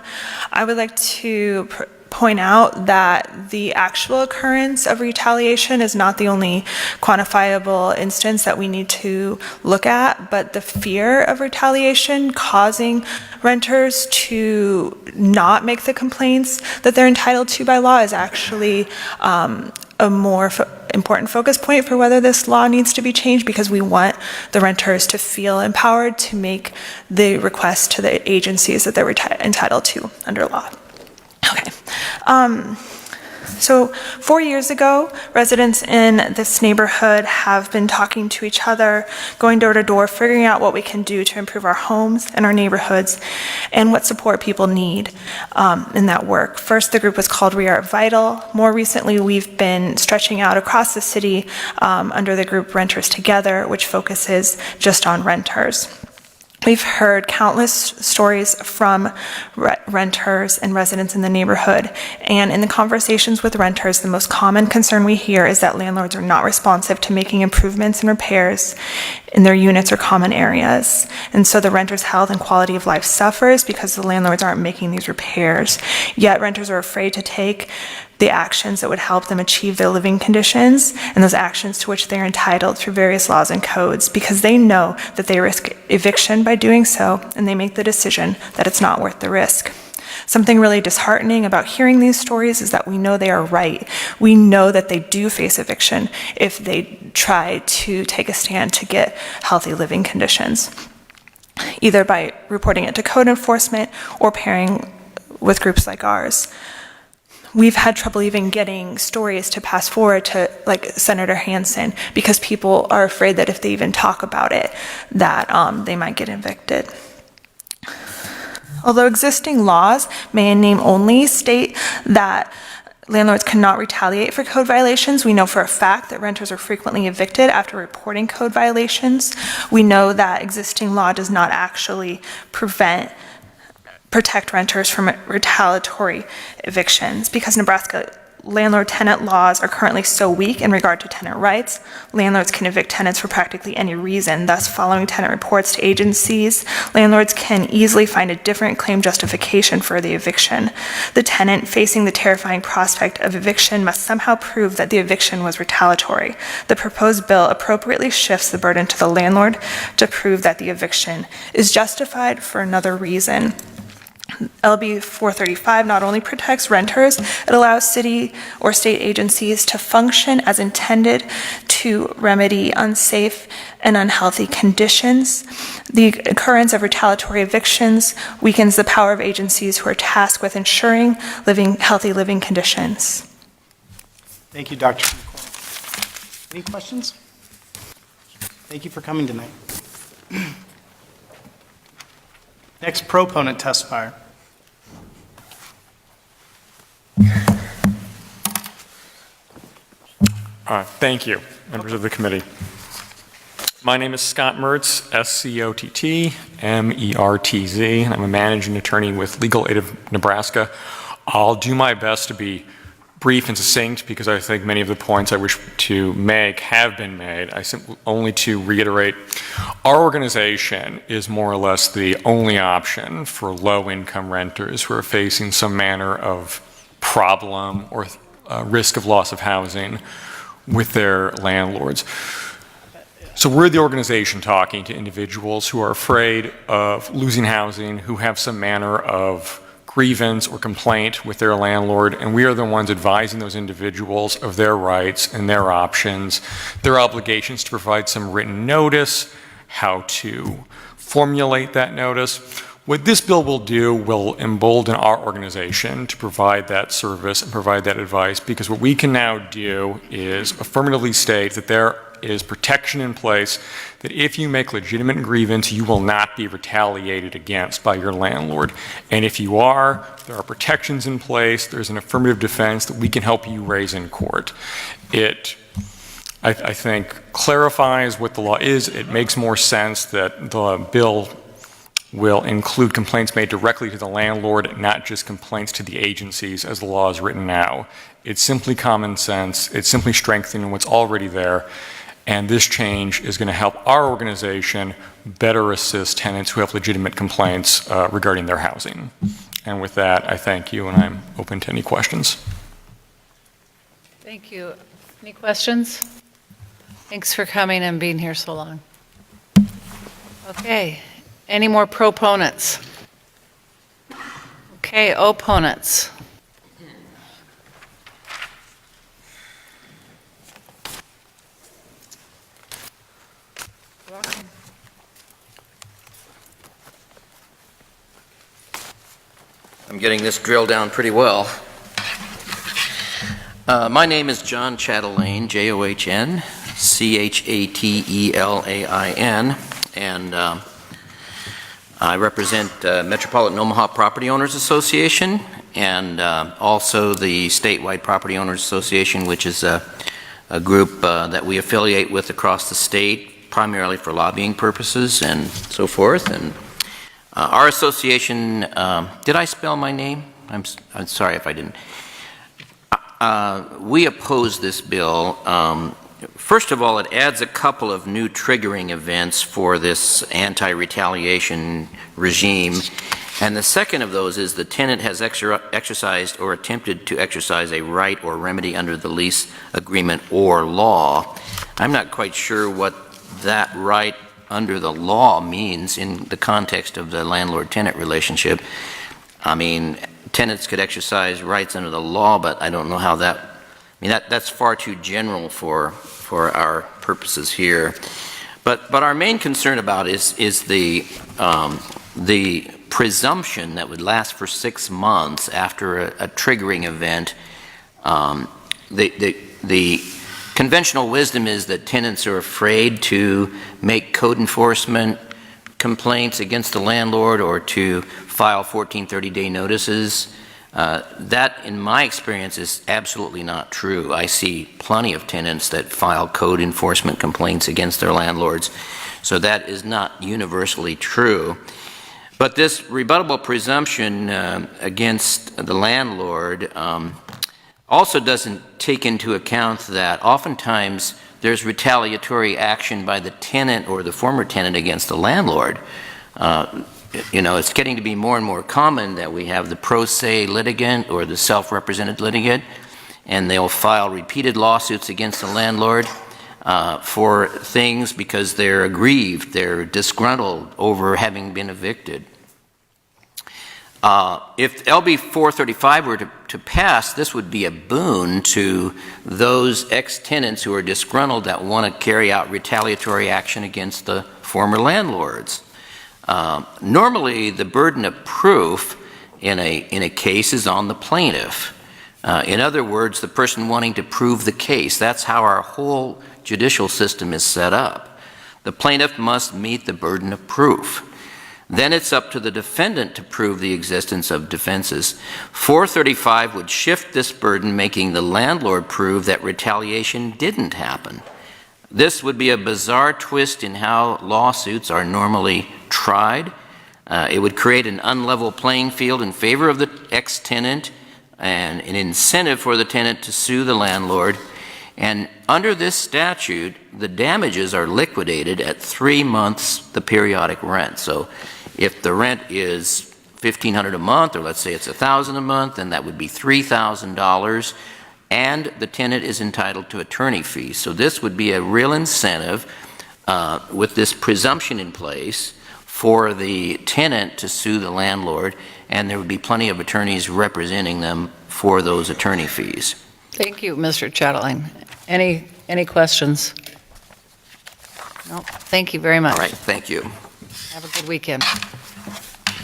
I would like to point out that the actual occurrence of retaliation is not the only quantifiable instance that we need to look at, but the fear of retaliation causing renters to not make the complaints that they're entitled to by law is actually a more important focus point for whether this law needs to be changed, because we want the renters to feel empowered to make the request to the agencies that they're entitled to under law. Okay. So 4 years ago, residents in this neighborhood have been talking to each other, going door to door, figuring out what we can do to improve our homes and our neighborhoods, and what support people need in that work. First, the group was called We Are Vital. More recently, we've been stretching out across the city under the group Renters Together, which focuses just on renters. We've heard countless stories from renters and residents in the neighborhood, and in the conversations with renters, the most common concern we hear is that landlords are not responsive to making improvements and repairs in their units or common areas. And so the renters' health and quality of life suffers because the landlords aren't making these repairs. Yet renters are afraid to take the actions that would help them achieve their living conditions and those actions to which they're entitled through various laws and codes, because they know that they risk eviction by doing so, and they make the decision that it's not worth the risk. Something really disheartening about hearing these stories is that we know they are right. We know that they do face eviction if they try to take a stand to get healthy living conditions, either by reporting it to code enforcement or pairing with groups like ours. We've had trouble even getting stories to pass forward to, like Senator Hansen, because people are afraid that if they even talk about it, that they might get evicted. Although existing laws may in name only state that landlords cannot retaliate for code violations, we know for a fact that renters are frequently evicted after reporting code violations. We know that existing law does not actually protect renters from retaliatory evictions, because Nebraska landlord-tenant laws are currently so weak in regard to tenant rights. Landlords can evict tenants for practically any reason. Thus, following tenant reports to agencies, landlords can easily find a different claim justification for the eviction. The tenant facing the terrifying prospect of eviction must somehow prove that the eviction was retaliatory. The proposed bill appropriately shifts the burden to the landlord to prove that the eviction is justified for another reason. LB 435 not only protects renters, it allows city or state agencies to function as intended to remedy unsafe and unhealthy conditions. The occurrence of retaliatory evictions weakens the power of agencies who are tasked with ensuring healthy living conditions. Thank you, Dr. McCormick. Any questions? Thank you for coming tonight. Next proponent testifier. Thank you, members of the committee. My name is Scott Mertz, S-C-O-T-T-M-E-R-T-Z, and I'm a managing attorney with Legal Aid of Nebraska. I'll do my best to be brief and succinct because I think many of the points I wish to make have been made. Only to reiterate, our organization is more or less the only option for low-income renters who are facing some manner of problem or risk of loss of housing with their landlords. So we're the organization talking to individuals who are afraid of losing housing, who have some manner of grievance or complaint with their landlord, and we are the ones advising those individuals of their rights and their options, their obligations to provide some written notice, how to formulate that notice. What this bill will do will embolden our organization to provide that service and provide that advice, because what we can now do is affirmatively state that there is protection in place that if you make legitimate grievance, you will not be retaliated against by your landlord. And if you are, there are protections in place. There's an affirmative defense that we can help you raise in court. It, I think, clarifies what the law is. It makes more sense that the bill will include complaints made directly to the landlord, not just complaints to the agencies as the law is written now. It's simply common sense. It's simply strengthening what's already there. And this change is going to help our organization better assist tenants who have legitimate complaints regarding their housing. And with that, I thank you, and I'm open to any questions. Thank you. Any questions? Thanks for coming and being here so long. Okay. Any more proponents? Okay, opponents. I'm getting this drilled down pretty well. My name is John Chatelain, John Chatelain, and I represent Metropolitan Omaha Property Owners Association and also the Statewide Property Owners Association, which is a group that we affiliate with across the state, primarily for lobbying purposes and so forth. And our association, did I spell my name? I'm sorry if I didn't. We oppose this bill. First of all, it adds a couple of new triggering events for this anti-retaliation regime. And the second of those is the tenant has exercised or attempted to exercise a right or remedy under the lease agreement or law. I'm not quite sure what that right under the law means in the context of the landlord-tenant relationship. I mean, tenants could exercise rights under the law, but I don't know how that, that's far too general for our purposes here. But our main concern about is the presumption that would last for 6 months after a triggering event. The conventional wisdom is that tenants are afraid to make code enforcement complaints against the landlord or to file 14 30-day notices. That, in my experience, is absolutely not true. I see plenty of tenants that file code enforcement complaints against their landlords, so that is not universally true. But this rebuttable presumption against the landlord also doesn't take into account that oftentimes there's retaliatory action by the tenant or the former tenant against the landlord. It's getting to be more and more common that we have the pro se litigant or the self-represented litigant, and they'll file repeated lawsuits against the landlord for things because they're aggrieved, they're disgruntled over having been evicted. If LB 435 were to pass, this would be a boon to those ex-tenants who are disgruntled that want to carry out retaliatory action against the former landlords. Normally, the burden of proof in a case is on the plaintiff. In other words, the person wanting to prove the case. That's how our whole judicial system is set up. The plaintiff must meet the burden of proof. Then it's up to the defendant to prove the existence of defenses. 435 would shift this burden, making the landlord prove that retaliation didn't happen. This would be a bizarre twist in how lawsuits are normally tried. It would create an unlevel playing field in favor of the ex-tenant and an incentive for the tenant to sue the landlord. And under this statute, the damages are liquidated at 3 months the periodic rent. So if the rent is $1,500 a month, or let's say it's $1,000 a month, then that would be $3,000, and the tenant is entitled to attorney fees. So this would be a real incentive with this presumption in place for the tenant to sue the landlord, and there would be plenty of attorneys representing them for those attorney fees. Thank you, Mr. Chatelain. Any questions? No, thank you very much. All right, thank you. Have a good weekend.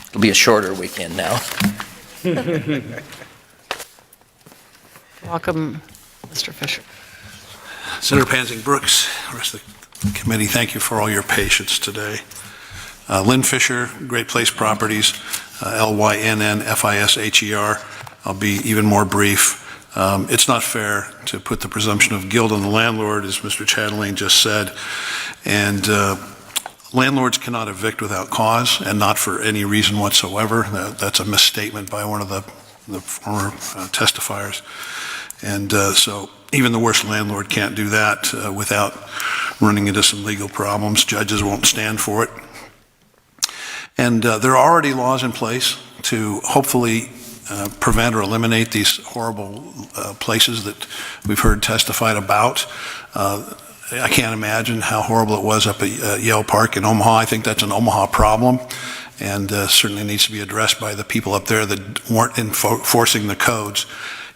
It'll be a shorter weekend now. Welcome, Mr. Fisher. Senator Pansing Brooks, the rest of the committee, thank you for all your patience today. Lynn Fisher, Great Place Properties, LYNNFISHER. I'll be even more brief. It's not fair to put the presumption of guilt on the landlord, as Mr. Chatelain just said, and landlords cannot evict without cause and not for any reason whatsoever. That's a misstatement by one of the former testifiers. And so even the worst landlord can't do that without running into some legal problems. Judges won't stand for it. And there are already laws in place to hopefully prevent or eliminate these horrible places that we've heard testified about. I can't imagine how horrible it was up at Yale Park in Omaha. I think that's an Omaha problem, and certainly needs to be addressed by the people up there that weren't enforcing the codes.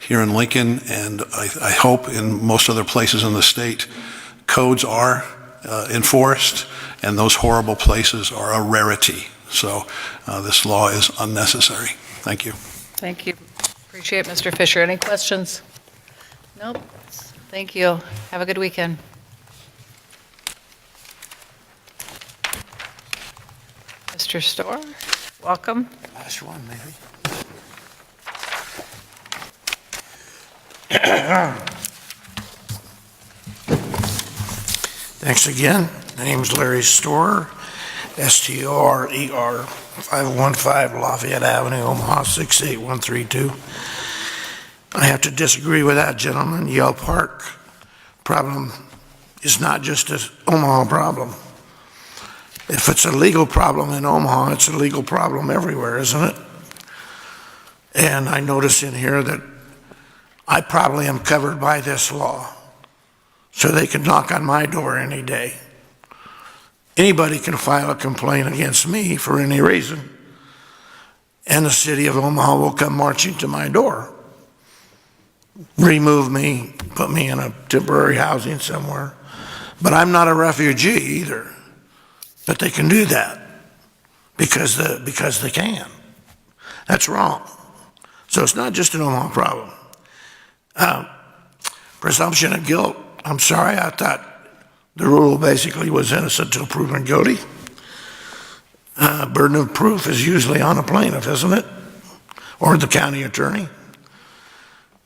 Here in Lincoln, and I hope in most other places in the state, codes are enforced, and those horrible places are a rarity. So this law is unnecessary. Thank you. Thank you. Appreciate it, Mr. Fisher. Any questions? Nope. Thank you. Have a good weekend. Mr. Storr, welcome. Last one, maybe. Thanks again. My name's Larry Storr, S-T-O-R-E-R, 515 Lafayette Avenue, Omaha, 68132. I have to disagree with that gentleman. Yale Park problem is not just an Omaha problem. If it's a legal problem in Omaha, it's a legal problem everywhere, isn't it? And I notice in here that I probably am covered by this law, so they can knock on my door any day. Anybody can file a complaint against me for any reason, and the city of Omaha will come marching to my door, remove me, put me in a temporary housing somewhere. But I'm not a refugee either. But they can do that because they can. That's wrong. So it's not just an Omaha problem. Presumption of guilt. I'm sorry, I thought the rule basically was innocent until proven guilty. Burden of proof is usually on a plaintiff, isn't it? Or the county attorney.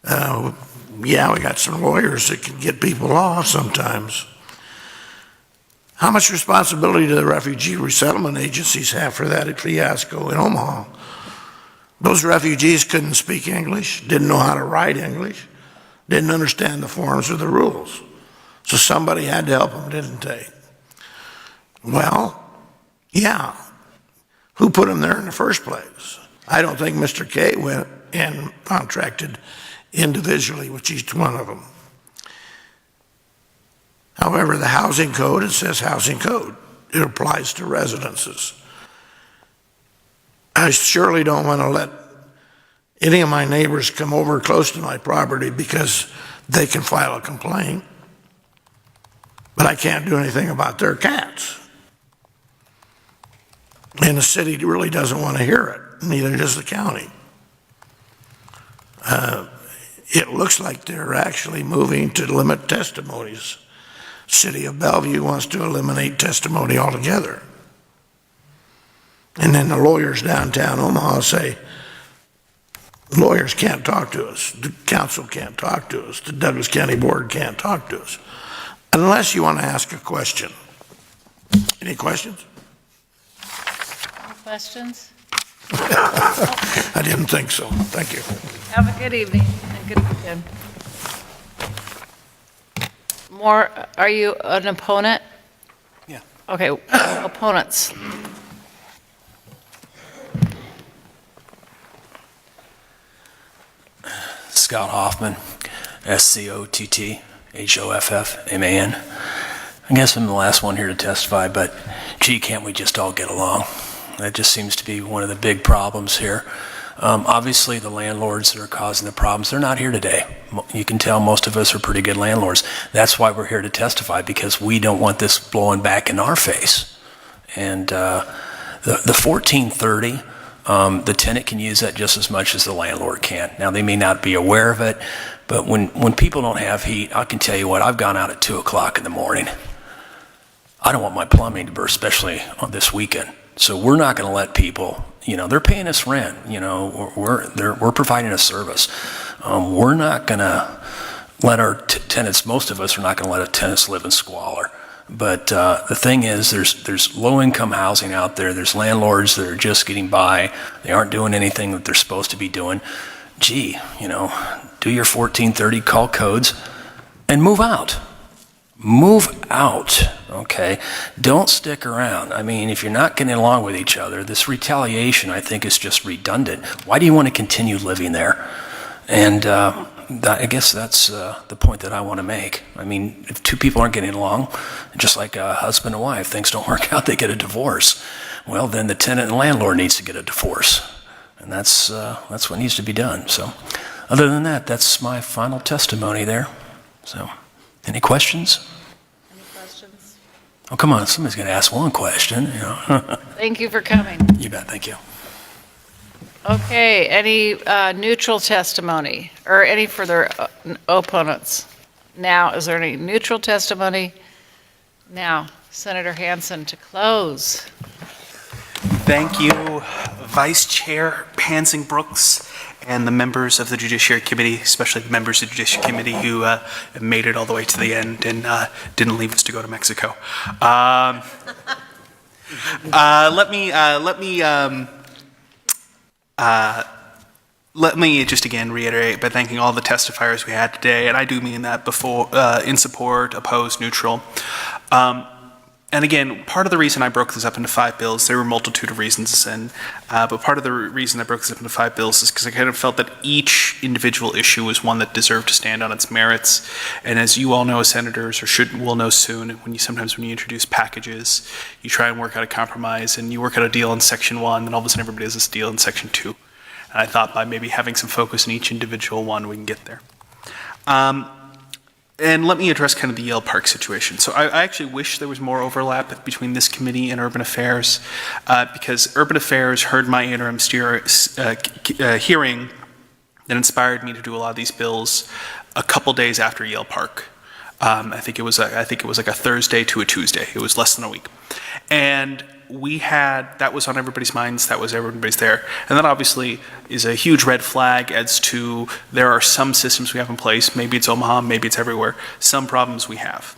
Yeah, we got some lawyers that can get people off sometimes. How much responsibility do the refugee resettlement agencies have for that fiasco in Omaha? Those refugees couldn't speak English, didn't know how to write English, didn't understand the forms or the rules. So somebody had to help them, didn't they? Well, yeah. Who put them there in the first place? I don't think Mr. K went and contracted individually with each one of them. However, the housing code, it says housing code. It applies to residences. I surely don't want to let any of my neighbors come over close to my property because they can file a complaint. But I can't do anything about their cats. And the city really doesn't want to hear it, neither does the county. It looks like they're actually moving to limit testimonies. City of Bellevue wants to eliminate testimony altogether. And then the lawyers downtown Omaha say, lawyers can't talk to us, the council can't talk to us, the Douglas County Board can't talk to us, unless you want to ask a question. Any questions? Any questions? I didn't think so. Thank you. Have a good evening and good weekend. More, are you an opponent? Yeah. Okay, opponents. Scott Hoffman, SCOTTHOFFMAN. I guess I'm the last one here to testify, but gee, can't we just all get along? That just seems to be one of the big problems here. Obviously, the landlords that are causing the problems, they're not here today. You can tell most of us are pretty good landlords. That's why we're here to testify, because we don't want this blowing back in our face. And the 1430, the tenant can use that just as much as the landlord can. Now, they may not be aware of it, but when people don't have heat, I can tell you what, I've gone out at 2 o'clock in the morning. I don't want my plumbing to burst, especially on this weekend. So we're not going to let people, they're paying us rent, we're providing a service. We're not going to let our tenants, most of us are not going to let our tenants live in squalor. But the thing is, there's low-income housing out there. There's landlords that are just getting by. They aren't doing anything that they're supposed to be doing. Gee, do your 1430, call codes, and move out. Move out, okay? Don't stick around. I mean, if you're not getting along with each other, this retaliation, I think, is just redundant. Why do you want to continue living there? And I guess that's the point that I want to make. I mean, if two people aren't getting along, just like a husband and wife, things don't work out, they get a divorce. Well, then the tenant and landlord needs to get a divorce. And that's what needs to be done. So other than that, that's my final testimony there. So any questions? Any questions? Oh, come on, somebody's going to ask one question. Thank you for coming. You bet, thank you. Okay, any neutral testimony or any further opponents? Now, is there any neutral testimony? Now, Senator Hansen to close. Thank you, Vice Chair Hansen Brooks, and the members of the Judiciary Committee, especially the members of the Judiciary Committee who made it all the way to the end and didn't leave us to go to Mexico. Let me just again reiterate by thanking all the testifiers we had today, and I do mean that before in support, opposed, neutral. And again, part of the reason I broke this up into 5 bills, there were a multitude of reasons, but part of the reason I broke this up into 5 bills is because I kind of felt that each individual issue was one that deserved to stand on its merits. And as you all know as senators, or will know soon, when you introduce packages, you try and work out a compromise, and you work out a deal in Section 1, then all of a sudden everybody has this deal in Section 2. And I thought by maybe having some focus in each individual one, we can get there. And let me address kind of the Yale Park situation. So I actually wish there was more overlap between this committee and Urban Affairs, because Urban Affairs heard my interim hearing that inspired me to do a lot of these bills a couple days after Yale Park. I think it was like a Thursday to a Tuesday. It was less than a week. And that was on everybody's minds, everybody's there. And that obviously is a huge red flag as to there are some systems we have in place, maybe it's Omaha, maybe it's everywhere, some problems we have.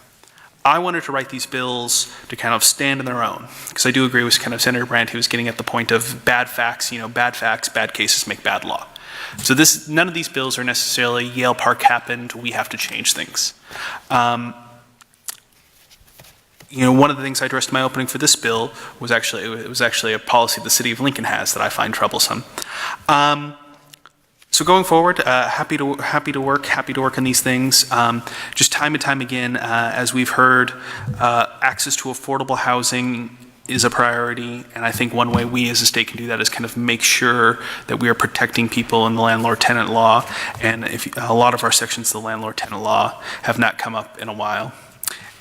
I wanted to write these bills to kind of stand on their own, because I do agree with kind of Senator Brandt, who was getting at the point of bad facts, bad cases make bad law. So none of these bills are necessarily Yale Park happened, we have to change things. One of the things I addressed in my opening for this bill was actually a policy the city of Lincoln has that I find troublesome. So going forward, happy to work on these things. Just time and time again, as we've heard, access to affordable housing is a priority, and I think one way we as a state can do that is kind of make sure that we are protecting people in the landlord-tenant law, and a lot of our sections of the landlord-tenant law have not come up in a while.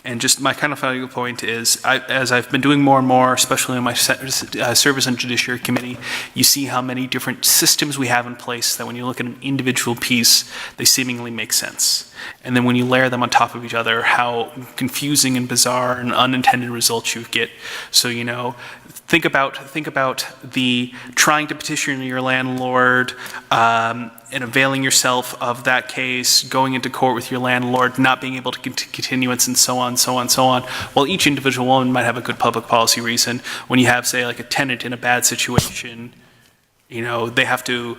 And just my kind of final point is, as I've been doing more and more, especially in my service on Judiciary Committee, you see how many different systems we have in place that when you look at an individual piece, they seemingly make sense. And then when you layer them on top of each other, how confusing and bizarre and unintended results you get. So, think about the trying to petition your landlord and availing yourself of that case, going into court with your landlord, not being able to continuance, and so on, so on, so on. Well, each individual one might have a good public policy reason. When you have, say, like a tenant in a bad situation, they have to,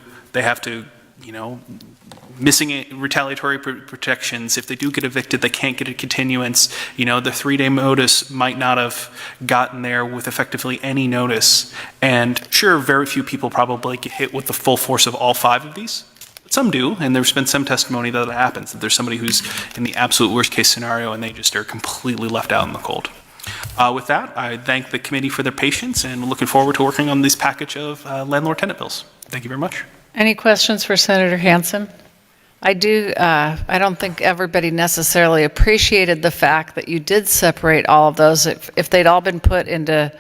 missing retaliatory protections. If they do get evicted, they can't get a continuance. The 3-day notice might not have gotten there with effectively any notice. And sure, very few people probably get hit with the full force of all 5 of these. But some do, and there's been some testimony that happens, that there's somebody who's in the absolute worst case scenario and they just are completely left out in the cold. With that, I thank the committee for their patience and looking forward to working on this package of landlord-tenant bills. Thank you very much. Any questions for Senator Hansen? I don't think everybody necessarily appreciated the fact that you did separate all of those. If they'd all been put into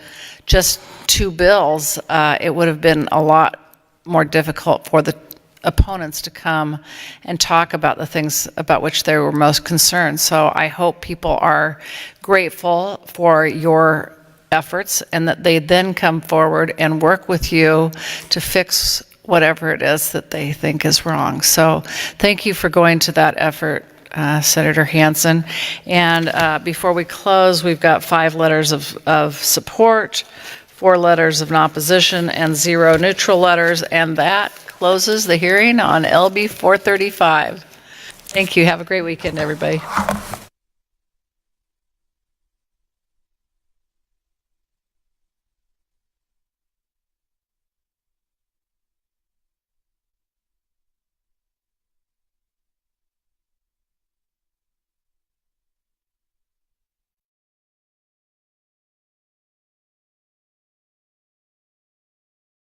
just 2 bills, it would have been a lot more difficult for the opponents to come and talk about the things about which they were most concerned. So I hope people are grateful for your efforts and that they then come forward and work with you to fix whatever it is that they think is wrong. So thank you for going to that effort, Senator Hansen. And before we close, we've got 5 letters of support, 4 letters of opposition, and 0 neutral letters, and that closes the hearing on LB 435. Thank you. Have a great weekend, everybody.